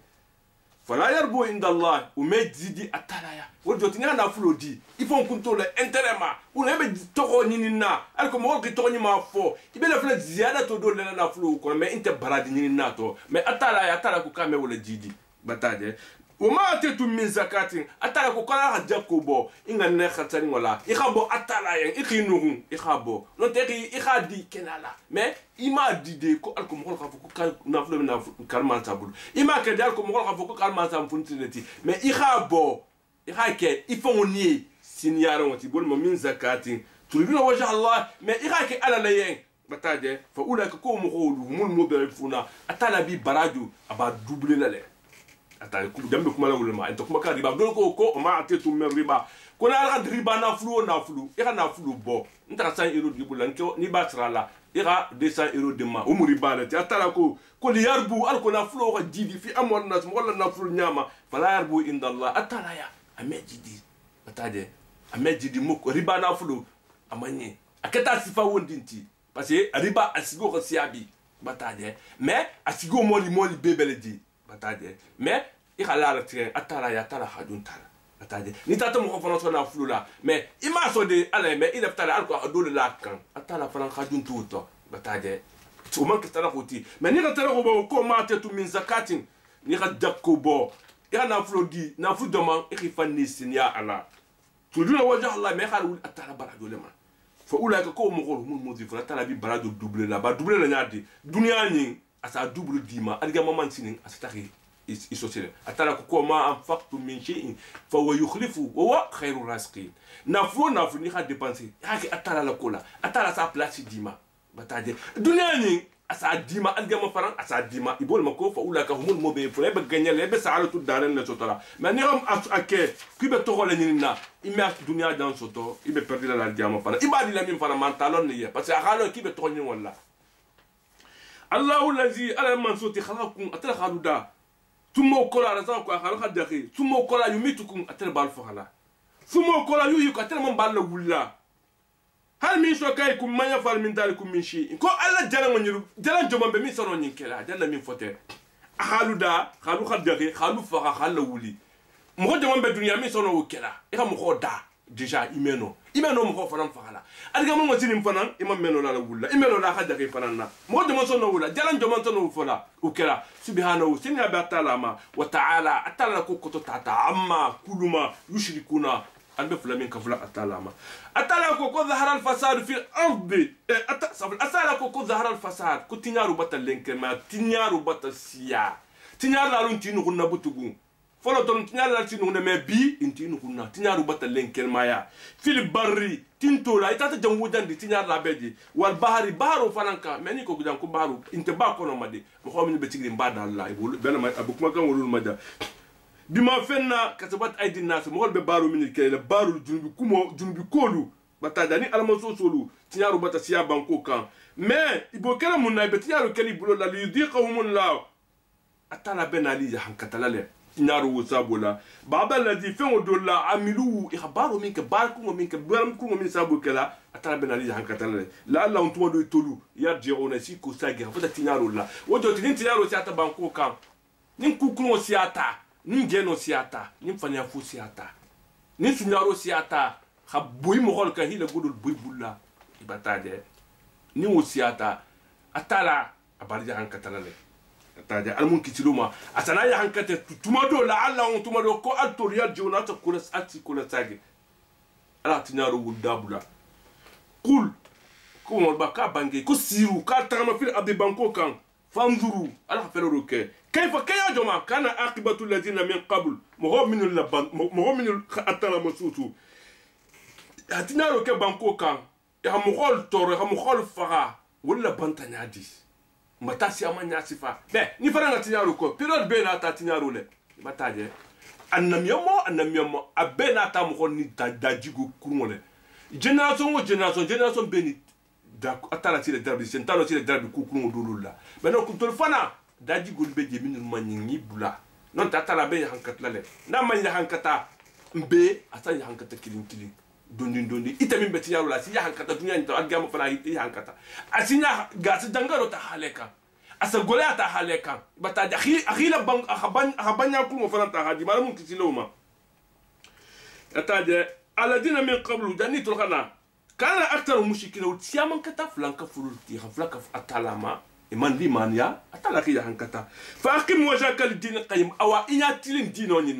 fala yarbu inda allah o me jidi atalaya wo joti na fulu di ifon kuntola interema o ne be toko nyinina alko mo ko toko nyima fo ibela fula ziyada to do le na fulu kono me inte baradi nyinina to me atalaya atala ko kame wala jidi bataje وما أتيتم من زكاة أتلا كوكلا هجاكو بو إنغا نخاتاني ولا إخابو أتلا ين إخي نوغن إخابو نتاكي إخادي كنالا مي إما ديدي كو ألكو مخول خافوكو نافلو من كارمان تابولو إما كدي ألكو مخول خافوكو كارمان تابولو مي إخابو إخاكي إفوني سينيارو وتيبول من زكاة تريدون وجه الله مي إخاكي ألا لين بتاجي فأولاك كو مخول هم المبرفونا أتلا بي براجو أبا دوبلي لالي ata jambe kuma la wulma ento kuma ka riba dol ko ma atetu men riba ko na ala riba na flu e ka na flu bo nta 100 euro di bulan ko ni batra la e ka 200 euro de ma o mu riba la ti atala ko li yarbu al ko na flu ko jidi fi amwal nas mo la na flu nyama fala yarbu inda allah atala ya amejidi atade amejidi mo ko riba na flu amanye akata sifa wondinti parce que riba asigo ko siabi batade mais asigo moli bebele di bataje mais i khala tire atala ya tala hajun tala bataje ni tata mo ko fana na flula mais ima so de ala mais il aftala alko adol la kan atala fana hajun tuto bataje to man ka tala khoti mais ni ka tala ko ma tetu min zakatin ni ka dakko bo ya na flodi na fu doma i fanni sinya ala tuduna wajha allah mais khala atala barado le ma fa ulaka ko mo ko mun modifu atala bi barado double la ba double la nyadi dunya ni asa double dima adiga maman sinin asataki isosile atala ko ma anfaqtu min shay'in fa huwa yukhlifu wa huwa khairur rasiqin nafu ni ha dépenser haki atala la kola atala sa place dima bataje dunya ni asa dima adiga ma faran asa dima ibol mako fa ulaka humul mobe fule be ganyale be sa'alatu daran la sotala mais ni ram ake kibe to gole ni na ima dunya dans soto ibe perdre la diama faran ibadi la min faran mantalon ni parce que akalo kibe to ni wala الله الذي على من صوت خلقكم أتلا خالودا ثم كلا رزقكم خلق الدخي ثم كلا يميتكم أتلا بالفخلا ثم كلا يحييكم أتلا من بالولا هل من شركائكم من يفعل من ذلك من شيء كو الله جل جمال بمن سنون ينكلا جل من فتى خالودا خلق الدخي خلق فخا خلق ولي مخو جمال بدنيا من سنون وكلا إذا مخو دا déjà imeno mo ko fanan fakala adiga mo ngotini fanan imam meno la wulla imeno la khada ke fanan na mo de mo sono wulla jalan joman sono fola ukela subhanahu sinna ba ta'ala wa ta'ala atala ko ko tata amma kuluma yushrikuna ande fulamin ka fula atala ko zahara al fasad fi al ard atala ko zahara al fasad ko tinyaru batal lenke ma tinyaru batal siya tinyar la run tinu kunna butugu folo ton tinyar la tinu ne me bi intinu kunna tinyaru batalen kelmaya fil barri tinto la itata jangu dandi tinyar la beji wal bahari baro fananka meni ko gudan ko baro inte ba kono made mo xomni be tigri mbada Allah ibul ben ma abukuma kan wolul mada bima fenna katabat aidin nas mo be baro min kele baro junubi kumo junubi kolu batadani almaso solu tinyaru bata siya banko kan mais ibo kala mun na be tinyaru kali bulo la yudiqahum la atala ben ali ya hankatalale tinyaru wusabola baba alladhi fengo dolla amilu ikhbaru minka barku minka baram ku min sabu kala atala ben ali ya hankatalale la allah on tumo do tolu yarji'una si ko sagi fata tinyaru la wodo tin tinyaru siata banko kan nin kukunu siata nin geno siata nin fanya fu siata nin sunyaro siata khaboy mo xol ka hila gudul buy bulla ibataje ni wosiata atala abarja hankatalale ataje almun kitiluma atana ya hankate tumado la alla on tumado ko altoriya jonata kula ati kula sage ala tinaro wudabula qul ko mo baka bange ko siru ka tama fil abdi banko kan fanzuru ala felo ke kayfa kaya joma kana aqibatu alladhina min qabl mu'minul laban mu'minul atala masutu atinaro ke banko kan ya mukhol toro ya mukhol faga wala bantanya di mata si amanya sifa be ni faranga tinaro ko period be na ta tinaro le bataje annamiyamo abbe na ta mukhol ni dajigo kurmole generation be ni da atala ti le darbi sentalo ti le darbi kukurmo dululla be no kuntol fana dajigo be je minul manyi bula non ta tala be hankatla le na manya hankata mbe atanya hankata kilin dondi itamin beti yaro la si ya hankata dunya nto agama fana ya hankata asinya gas dangaro ta haleka asa gola ta haleka bata akhila bang habanya ku mo fana ta haji malamun kisiloma ataje aladina min qablu janitul khana kana aktaru mushkila utiyaman kata flanka fululti khaflaka atalama iman limania atala ki ya hankata fa aqim wajhaka lid-din qayyim awa inya tilin dino ni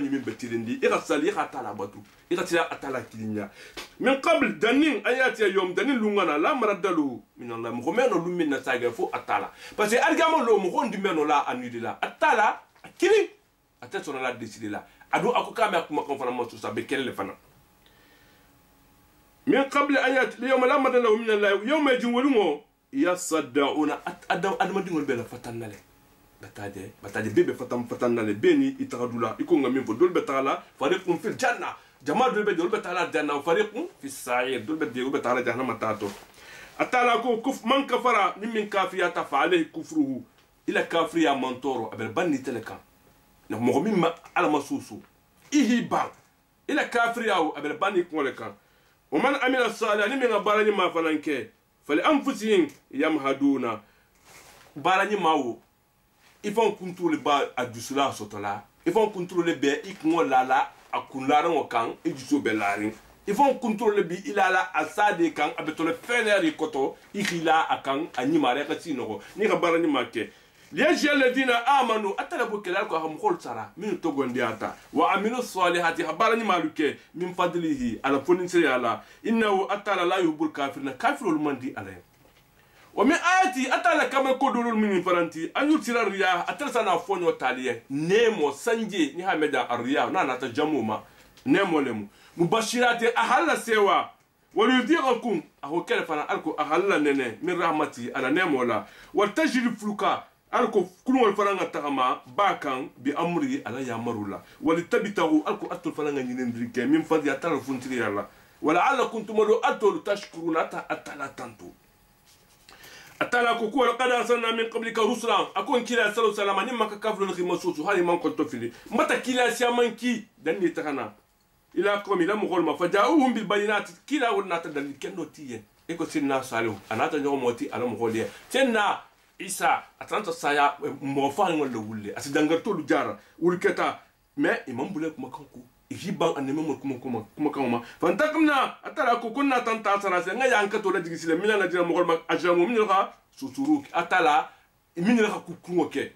min betilin di irasali khatala batu iratila atala kilinya min qabl danin ayati yom danin lungana la maradalu min Allah mo meno lumina saga fo atala parce que argamo lo mo hondi meno la anudila atala kili atesona la décider la adu akukame akuma kon fana mo so sabe kelle fana min qabl ayati yom la maradalu min Allah yawma jinwulumo yasaddauna adam dingol bela fatannale bataje bebe fatannale beni itradula ikonga min fo dolbe tala fariqum fil janna jama dolbe tala janna fariqum fis sa'ir dolbe tala jahannama tato atala ko kuf man kafara min kafiyata fa alayhi kufruhu ila kafriya mantoro abel banni teleka na mo min ala masusu ihiba ila kafriya abel banni koleka wa man amila salihan min barani ma fananke fali anfusihim yamhaduna barani mawo ifon kuntrole ba adusula sotola ifon kuntrole be ikmo lala akunlara ngokan ejuso belarin ifon contrôle bi ilala asade kan abetole feneri koto ikhila akan anyimare ka sino ni ka barani make liyaji alladina amanu atalabu kelal ko ham khol sara min to gondiata wa amilu salihati habarani maluke min fadlihi ala fonin ala innahu atala la yuhibul kafirina kafirul mandi alay wa min ayati atala kama kodulul min faranti an yutira riya atala sana fonyo taliye nemo sanje ni hameda arriya na nata jamuma nemo lemu mubashirati ahalla sewa waliyudhiqakum aho kele fana alko ahalla nene min rahmati ala nemola wal tajri fluka alko kulwal faranga tagama bakan bi amri ala yamarula wal tabitahu alko atul faranga nyindrike min fadi atala funtiri yalla wala alla kuntum atul tashkuruna ta atala tantu atala ko ko qad arsalna min qablika rusula akon kila sallallahu alaihi wasallam nimma kaflu khimasusu hali man kuntu fili mata kila siamanki danni tagana ila qawmi lam ghulma faja'uhum bil bayinat kila wal nata dal kendo tiye e ko sinna salihu anata nyomoti ala mo holiye tenna isa atanta saya mo fa ngol wulle asi dangarto lu jara wulketa mais imam bule kuma kanku hiban aneme mo kuma kanuma fantakamna atala ko kunna tanta sara se ngaya ankato la digisile milana dina mo ghulma ajamu min kha susuruk atala min kha kukungoke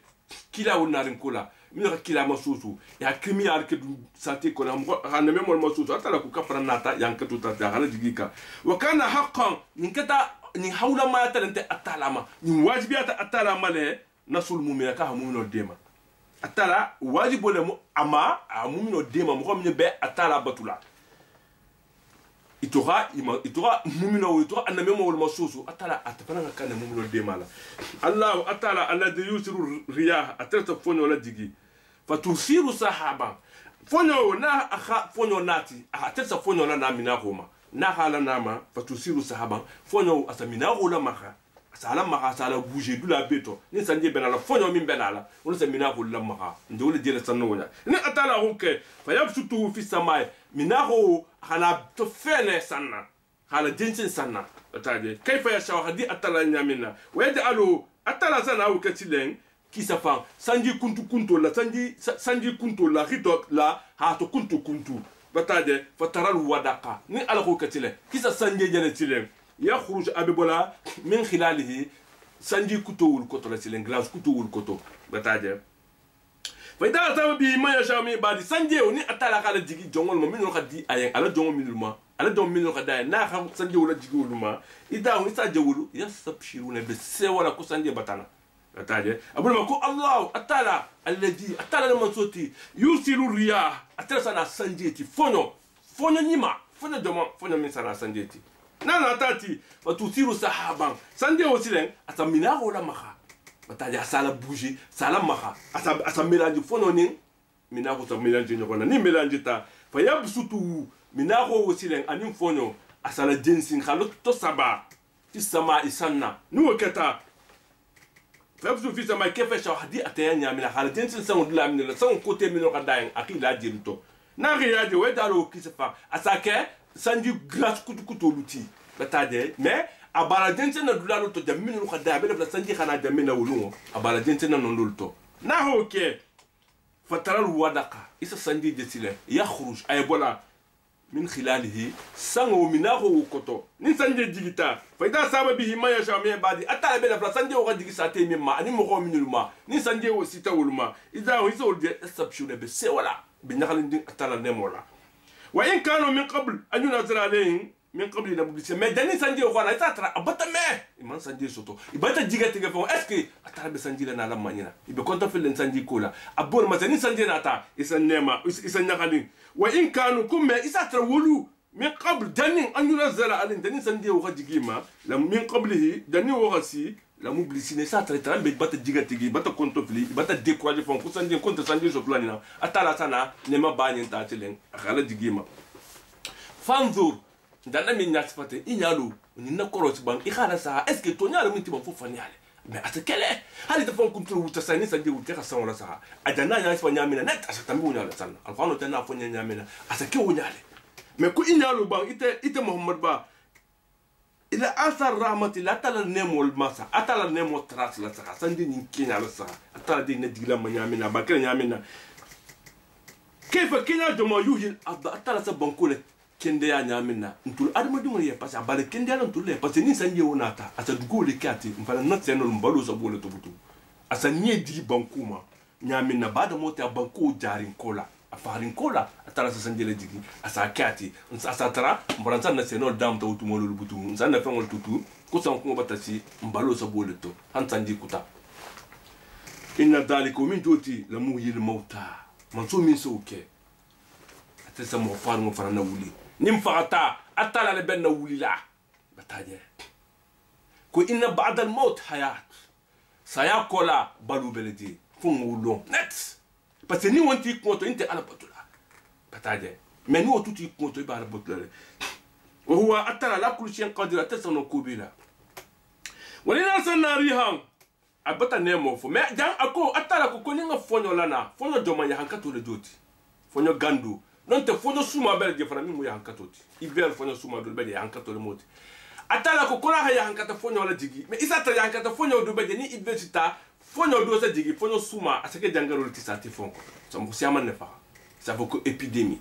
kila wal narin kula min kila masusu ya krimi arke du sate ko na haneme mo masusu atala ku kafara nata yankato tata hala digika wa kana haqqan ninkata ni hawla ma talante atalama ni wajibiyata atalama le nasul mu'mina ka mu'mino dema atala wajibo le mu ama amumino dema mo ko be atala batula itora mumino itora aname mo wol masusu atala atafana kan mumino dema la allah atala alladhi yusiru riyah atata fonyo la digi fatusiru sahaba fonyo na akha fonyo nati atata fonyo la namina homa na hala nama fatusiru sahaba fonyo asamina hola maka sala maka sala bouger du la beto ni sanje benala fonyo min benala wala samina hola maka ndole jele sanno wala ni atala honke fayabsutu fi samai minaho hala to fene sanna hala jinsin sanna ataje kayfa yasha hadi atala nyamina waja'alu atala sana o katilen kisafan sanji kuntu la sanji kuntu la hito la ha to kuntu bataje fataral wadaqa ni ala ko katile kisa sanje jele tilen yakhruj abibola min khilalihi sanji kutowul koto la tilen glace kutowul koto bataje fayda taw bi ma yasha mi badi sanje oni atala kala jigi jongol mo minul khadi ayen ala jongol minulma ala dom minul khada na xam sanje wala jigi wuluma ida on isa jawulu yastabshiruna bi sewala ko sanje batana ataje abul ma ko allah atala alladhi atala man soti yusilu riyah atala sana sanjeti fonyo nyima fonyo doma fonyo min sana sanjeti nana atati fatusiru sahaban sanje osilen atamina wala maha bataja sala bouger sala maha asa mélange fonyo ni mina ko ta mélange nyoko na ni mélange ta fa yabsutu mina ko osilen anim fonyo asala jensin khalo to saba fi sama isanna ni wakata fabsu fi sama kefe shaw hadi ataya nyamina hala jensin sango dula min la sango côté min ko dayen akila jirto na riyaje we dalo kisefa asake sanji glace kutu luti bataje mais abala jensin na dula luto jammin ko dayen be la sanji khana jammin na wulungo abala jensin na non lulto na hoke fataral wadaqa isa sanji jesile yakhruj ay bola min khilalihi sango minaho koto ni sanje digita faida sababihi ma yasha mi badi atala be la sanje o digi sate mimma ani mo ko minulma ni sanje o sita wulma ida o iso de exception be se wala bi nakhalin din atala nemola wa in kanu min qabl an yunzila alayhim min qabl nabdi mais dani sanje o khana itatra abata me iman sanje soto ibata digate ga fo est ce atala be sanje na la manina ibe konta fel sanje kola abol ma ni sanje nata isa nema isa nakhalin wa in kanu kum isatra wulu min qabl danin an yunzala alin danin sanje o khajigima lam min qablihi danin o khasi la mublisine satra trambe bata digatigi bata kontofli bata décourager fon ko sanje konta sanje so planina atala sana nema bani ta tilen akhala digima fanzur dana min nyasfate inyalo ni na koroti ban ikhala sa est ce que to nyalo min tiba fo fanyale mais atakele hali ta fon kuntu wuta sani sanje wuta ka sanwala sa adana ya fa nyamina net asatambi wunyala san alfano tana fo nyamina asake wunyale mais ko inyalo ban ite muhammad ba ila asar rahmati la tala nemol masa atala nemo tras la sa sanje ni kenya la sa atala de ne digla ma nyamina ba kenya nyamina kayfa kenya joma yuhil atala sa bankole kende ya nyamina ntul adamadu mo ye passa bale kende ya ntul le parce que ni sanje wonata asa dugo le kati mfana not senol mbalo sa bole to butu asa nie di bankuma nyamina bada mota banku jarin kola afarin kola atala sa sanje le digi asa kati asa tara mbaranza na senol dam to butu mo lo butu nzana fengol tutu ko san ko batasi mbalo sa bole to han sanje kuta inna dhalika min joti la muhyil mauta manso min soke atasa mo faru mo farana wuli nim fagata atala le benna wulila bataje ko inna ba'da al maut hayat sayakola balu beledi fun wulon net parce que ni wonti konto inte ala batula bataje mais ni otuti konto ba ala batula wa huwa atala la kullu shay'in qadir atasanu kubila walina sanarihan abata nemo fo mais jan ako atala ko ninga fonyo lana fonyo doma ya hankato le doti fonyo gandu non te fonyo suma bel je fana mi mu ya hankatoti ivel fonyo suma do bel ya hankato le moti atala ko kona ya hankata fonyo la jigi mais isa ta ya hankata fonyo do bel ni ibesita fonyo do sa jigi fonyo suma asake jangaro le tisati fonko so mo siama ne fa ça vaut que épidémie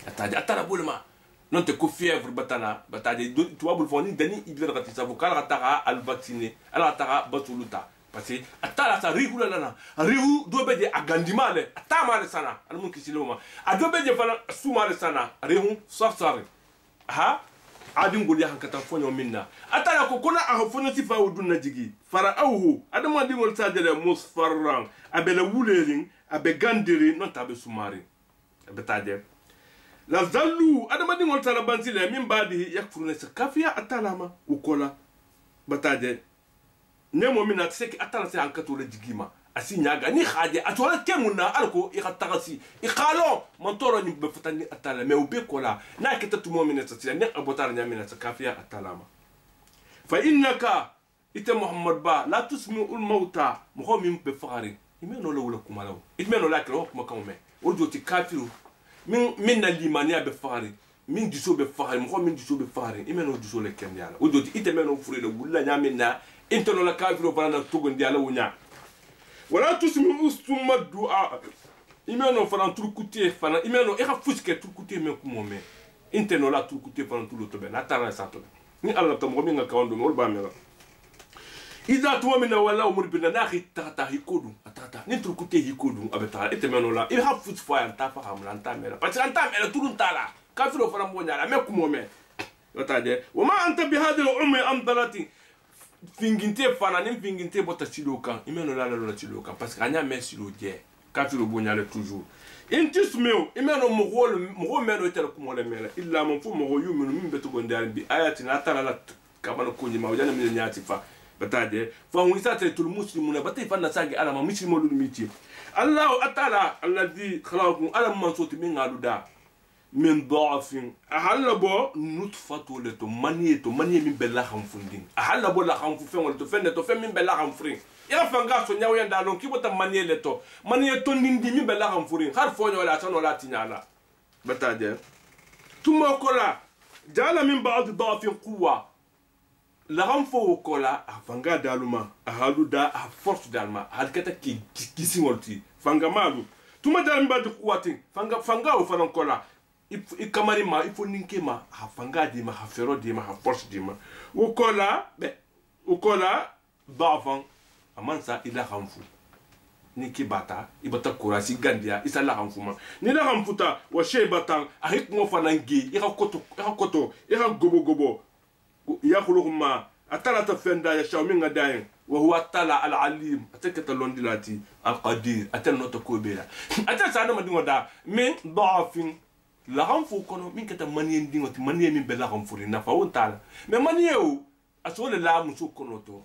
atala bolma non te ko fièvre batade tu wa bul foni dani ivel ka ça vaut kala ta al vacciner ala ta batuluta parce que atala sa rihu la nana rihu do be de agandimale atamale sana almun kisiloma adobe de fala sumale sana rihu sarsare ha adin gol ya hankata fonyo minna atala ko kona a fonyo sifa wudun na jigi fara awhu adama di ngol sadere musfarran abela wulelin abe gandiri non tabe sumari abe tade la zallu adama di ngol tala bansile min badi yakfuruna kafiya atalama ukola batade nemo mina tseki atala se hankato le jigima asi nyaga ni khaje atola kemuna alko ikhatagasi ikhalo montoro ni be fatani atala me ube kola na keta tumo mina tsatila ne abotala nya mina kafiya atalama fa innaka ite muhammad ba la tusmi'u al mauta mo min be fari imeno lo wala kumalaw imeno la kro kuma kawme ojoti kafiru min na limania be fari min diso be fari mo min diso be fari imeno diso le kemyala ojoti ite meno fure le wulla nya minna inteno la kafiru bana tugondi ala wunya wala tusmi'u summa du'a imeno faran turkutie fana imeno e fuske turkutie me kumome inteno la turkutie faran tuloto be na tara sato ni alla to mo minga kawndo mo ba mela iza tuwamina wala umur bina nakhi tata hikodu atata ni turkutie hikodu abeta itemeno la e fus fa anta fa hamla anta mela parce que anta mela turun tala kafiro faran mo nyala me kumome wataje wama anta bi hadhihi al-ummi amdalati finginte fana ni finginte bota silokan imeno la la silokan parce que anya merci lo je kafiro bonyale toujours intismeu imeno mo meno tel ko mo le mela illa man fu mo yuminu min beto gondar bi ayatina tarala kamana ko nyima wajana min nyati fa batade fa wisa tul muslimuna batay fa nasagi ala ma muslimo lu miti allah atala alladhi khalaqakum ala man soti min aluda min da'afin ahalla bo nutfatu leto manie min bella khamfundin ahalla bo la khamfu fen wala to fen to fen min bella khamfrin ya fanga so nyaw yanda lon kibota manie leto manie to ndindi min bella khamfurin har fo wala tan wala tinyala batade tuma kola jala min ba'd da'afin quwwa la khamfu kola afanga daluma ahaluda a force dalma halkata ki kisingolti fanga malu tuma jala min ba'd quwwatin fanga o faran kola ikamari ma ifo ninke ma hafanga di ma hafero di ma haforce di ma ukola dafan amansa ila khamfu niki bata ibata kurasi gandia isa la khamfu ma ni la khamfuta wa shaybatan ahik ngo fanangi ira koto ira gobo ya khuluhuma atala tafenda ya shawminga dayin wa huwa tala al alim atakata londilati al qadir atanota kobela atasa na madingo min dafin la khamfu kono min kata manien dingoti manien min be la khamfu na fa wontala mais manieu asole la musu kono to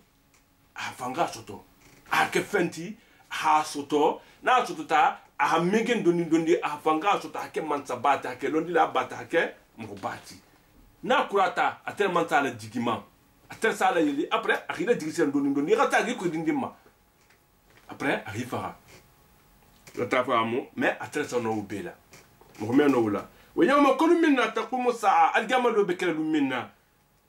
afanga soto a ke fenti ha soto na soto ta a megen dondi afanga soto ke mansa bata ke londi la bata ke mo bati na kurata atel mantala digima atel sala yeli après akida digisen dondi rata gi ko dindima après arrivera la famo mais atel sono ubela مهمنا ولا ويوم كل منا تقوم الساعة الجمل بكل منا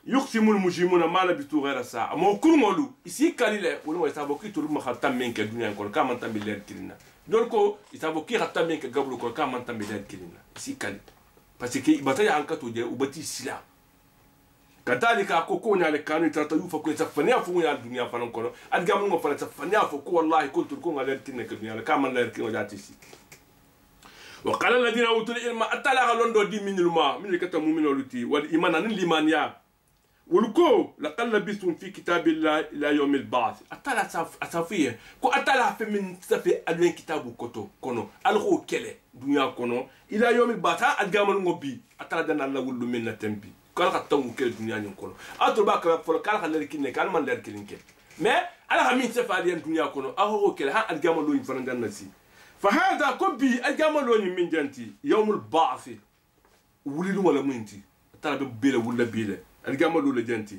يقسم المجرمون ما لبثوا غير ساعة ما كل مولو يسي كاليله ولا يسابوكي تقول ما خدام منك الدنيا كل كام أنت بلاد كلنا دولكو يسابوكي خدام منك قبل كل كام أنت بلاد كلنا يسي كالي بس كي بتاعي عنك توجه وبتي سلا كذلك أكوكو نالك كانوا يترتيبوا فكون سفنيا فوق الدنيا فنان كلو الجمل ما فنان سفنيا فوق والله كنت تكون على كلنا كلنا كام من لا كلنا جاتيسي وقال الذين اوتوا العلم اتلا لوندو دي من الماء من كتم من ولتي والايمان ان الايمانيا ولكو لقد لبثتم في كتاب الله الى يوم البعث اتلا اسافيه كو اتلا في من سفي الوين كتاب كوتو كونو الخو كله دنيا كونو الى يوم البعث الجامل غبي اتلا دنا الله ولو من تنبي قال خطو كل دنيا كونو اتو باك فول قال خلل كين كان من لر كلين mais ala min سفي الين دنيا كونو اهو كله ها الجامل لو يفرندن نسي فهذا كبي الجمالوني من جنتي يوم البعث وليلو ولا منتي ترى بيلا ولا بيلا الجمالو لجنتي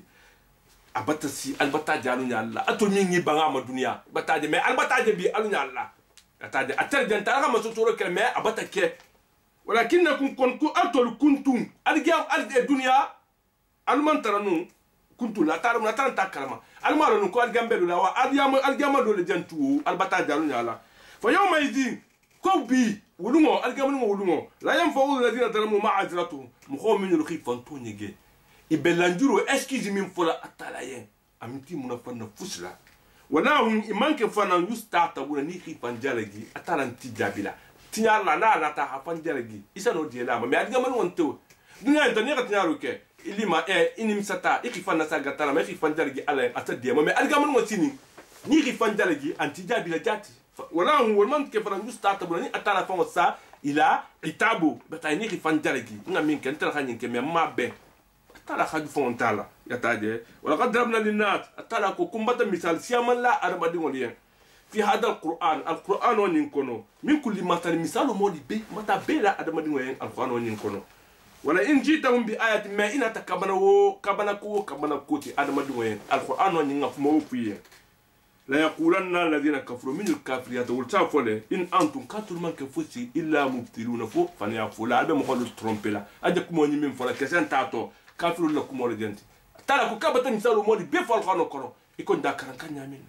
ابتسي البتا جالو نيالا اتو نيغي باغا ما دنيا بتاجي مي البتا بي الو نيالا اتاجي اتر جنتا راه ما سوتورو كلمه ابتا كي ولكنكم كنتم اتول كنتم الجام الدنيا المنترنو كنتم لا تعلمون لا تكلم المالو كو الجامبلو لا الجمالو لجنتو البتا جالو نيالا فيوم يدين كوبي ولومو الجامل ولومو لا ينفعوا الذين ظلموا معذرتهم مخوم من الخيف فانتونيجي يبلانجرو اسكيزي من فلا اتالاين امتي منفن فسلا ولا هم يمانك فانا يستعتا ولا نيخي فانجالجي اتالان تجابلا تنيار لا تا فانجالجي اسانو دي لا ما الجامل وانتو دنيا انت نيغا تنيارو كي ilima inim sata ikifan nasa gatara ma ikifan jalgi ala atadiya ma alga man motini ni ikifan jalgi anti jabi la jati wala hu man ke fara justa tabula ni atala fa sa ila itabu bata ni ikifan jalgi nga min kan tara khanin ke me mabbe atala khadu fa tala yataje wala qad darabna linnas atala ko kumbata misal siyaman la arbadi ngoliyen في هذا القرآن ونينكونو من كل مثل مثال مودي بي متى بلا أدم دين القرآن ونينكونو ولا إن جيتهم بآية ما إن كبنا كوتي أدم دين القرآن ونينف موفيه لا يقولن الذين كفروا من الكافرين والتافله إن أنتم كاتل من كفوسي إلا مبتلون فو فنيافولا أدم مخلص ترومبلا أجاكم ونيمين فلا كسان تاتو كافر لكم ولدينتي ترى كبتا مثال مودي بي فالقرآن كونو يكون داكران كان يامين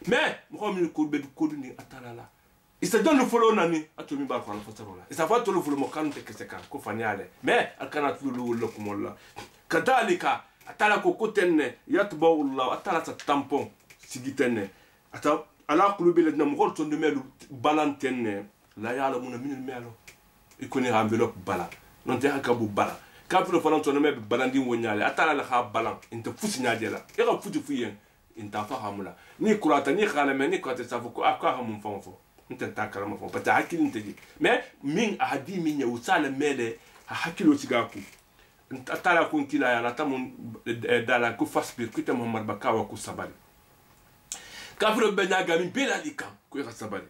mais mo mi ko be ko ni atalala isa don le folo nani atomi ba ko fasarola isa fa to le folo mo kan te kese kan ko faniale mais alkana tulu lo ko molla kadalika atala ko kotenne yatba Allah atala sa tampon sigitenne ata ala qulubi ladna mo ko to de melu balantenne la yala mun min melo ikoni enveloppe bala non te hakabu bala kafiro fanan to me balandi wonyale atala la ha balan inte fusi nyadela e ga futi fuyen inta fahamula ni kurata ni khalame ni ko tasafu ko aka hamun fanfo inta takarama fo pata hakili nteji mais min ahadi min ya usala mele hakilo sigaku inta tala kun kila ya natamun dala ku fasbir ku tam Muhammad bakawa ku sabali kafiro benyaga min belalika ku ya sabali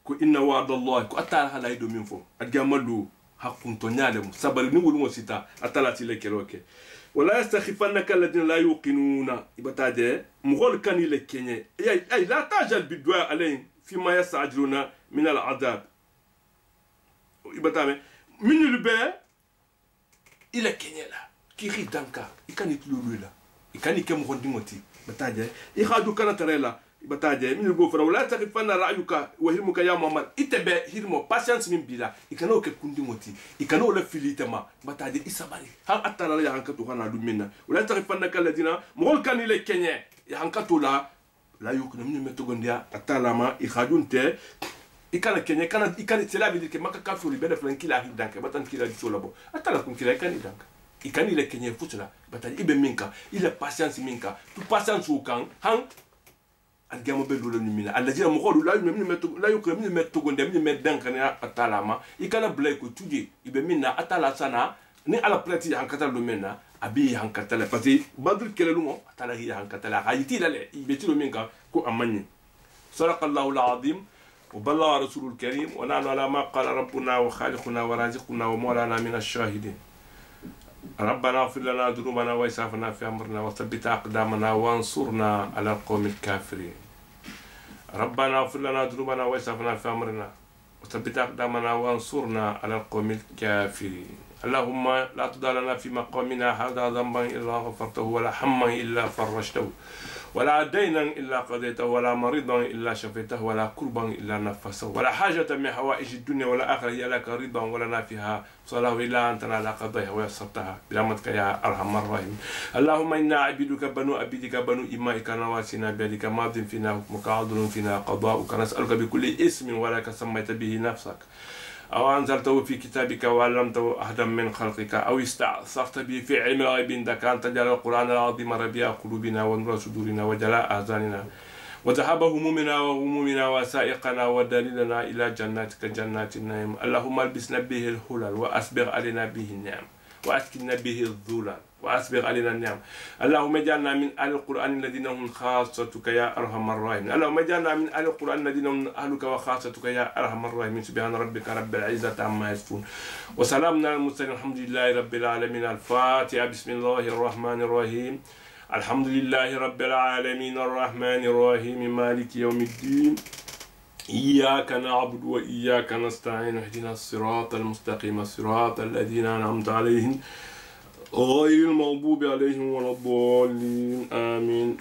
ku inna wa'da Allah ku atala halaido min fo adjamalu hakun to nyale sabali ni wulu sita atala tilekeroke ولا يستخفنك الذين لا يوقنون يبتاده مغول كان يلكني اي لا تعجل بالدعاء عليهم فيما يستعجلون من العذاب يبتاده من الباء الى كنيا لا كي خدانكا يكان يتلولو لا يكان يكم غندمتي بتاده يخادو كان تريلا بتاجي من الغفر ولا تخفن رأيك وهمك يا محمد اتبع هرمو patience من بلا يكانو ككوندي موتي يكانو لا فيليتما بتاجي اسباري هل اتلا يا هنكتو هنا دومنا ولا تخفنك الذين مول كان لي كينيا يا هنكتو لا يكون من متغنديا اتلا ما يخادون تي يكان كينيا كان تلا بيدك ما كافوري بدا فلان كيلا هيدانك بتان كيلا ديسولابو اتلا كون كيلا كان يدانك يكان لي كينيا فوتلا بتاجي ابن منكا الى patience منكا تو patience وكان هان algamo be dole ni mina alladina mokholu la yumi meto la yukre mi meto gonde mi meddan kana atalama ikana blay ko tuji ibe minna atala sana ni ala plati hankata do menna abi hankata la fati badr kelelu mo atala hi hankata la hayiti la le ibe tilo minka ko amanni sadaqallahu alazim وبلغ رسول الكريم ونحن على ما قال ربنا وخالقنا ورازقنا ومولانا من الشاهدين ربنا اغفر لنا ذنوبنا واسرافنا في امرنا وثبت اقدامنا وانصرنا على القوم الكافرين ربنا اغفر لنا ذنوبنا واسرافنا في امرنا وثبت اقدامنا وانصرنا على القوم الكافرين اللهم لا تدع لنا في مقامنا هذا ذنبا الا غفرته ولا هما الا فرجته ولا دينا الا قضيته ولا مريضا الا شفيته ولا كربا الا نفسه ولا حاجه من حوائج الدنيا والاخره هي لك رضا ولنا فيها صلاه الا انت على قضيها ويسرتها برحمتك يا ارحم الراحمين. اللهم انا عبيدك بنو عبيدك بنو امائك نواسينا بيدك ماض فينا حكمك عدل فينا قضاؤك نسالك بكل اسم ولك سميت به نفسك أو أنزلته في كتابك وعلمته أحدا من خلقك أو استأثرت به في علم الغيب عندك أن تجعل القرآن العظيم ربيع قلوبنا ونور صدورنا وجلاء أحزاننا وذهاب همومنا وغمومنا وسائقنا ودليلنا إلى جناتك جنات النعيم. اللهم البسنا به الهلال وأسبغ علينا به النعم وأسكننا به الذلال وأسبغ علينا النعم. اللهم اجعلنا من أهل القرآن الذين هم خاصتك يا أرحم الراحمين. اللهم اجعلنا من أهل القرآن الذين هم أهلك وخاصتك يا أرحم الراحمين. سبحان ربك رب العزة عما يصفون وسلام على المرسلين الحمد لله رب العالمين. الفاتحة. بسم الله الرحمن الرحيم. الحمد لله رب العالمين الرحمن الرحيم مالك يوم الدين. إياك نعبد وإياك نستعين اهدنا الصراط المستقيم صراط الذين أنعمت عليهم غير المغضوب عليهم ولا الضالين آمين.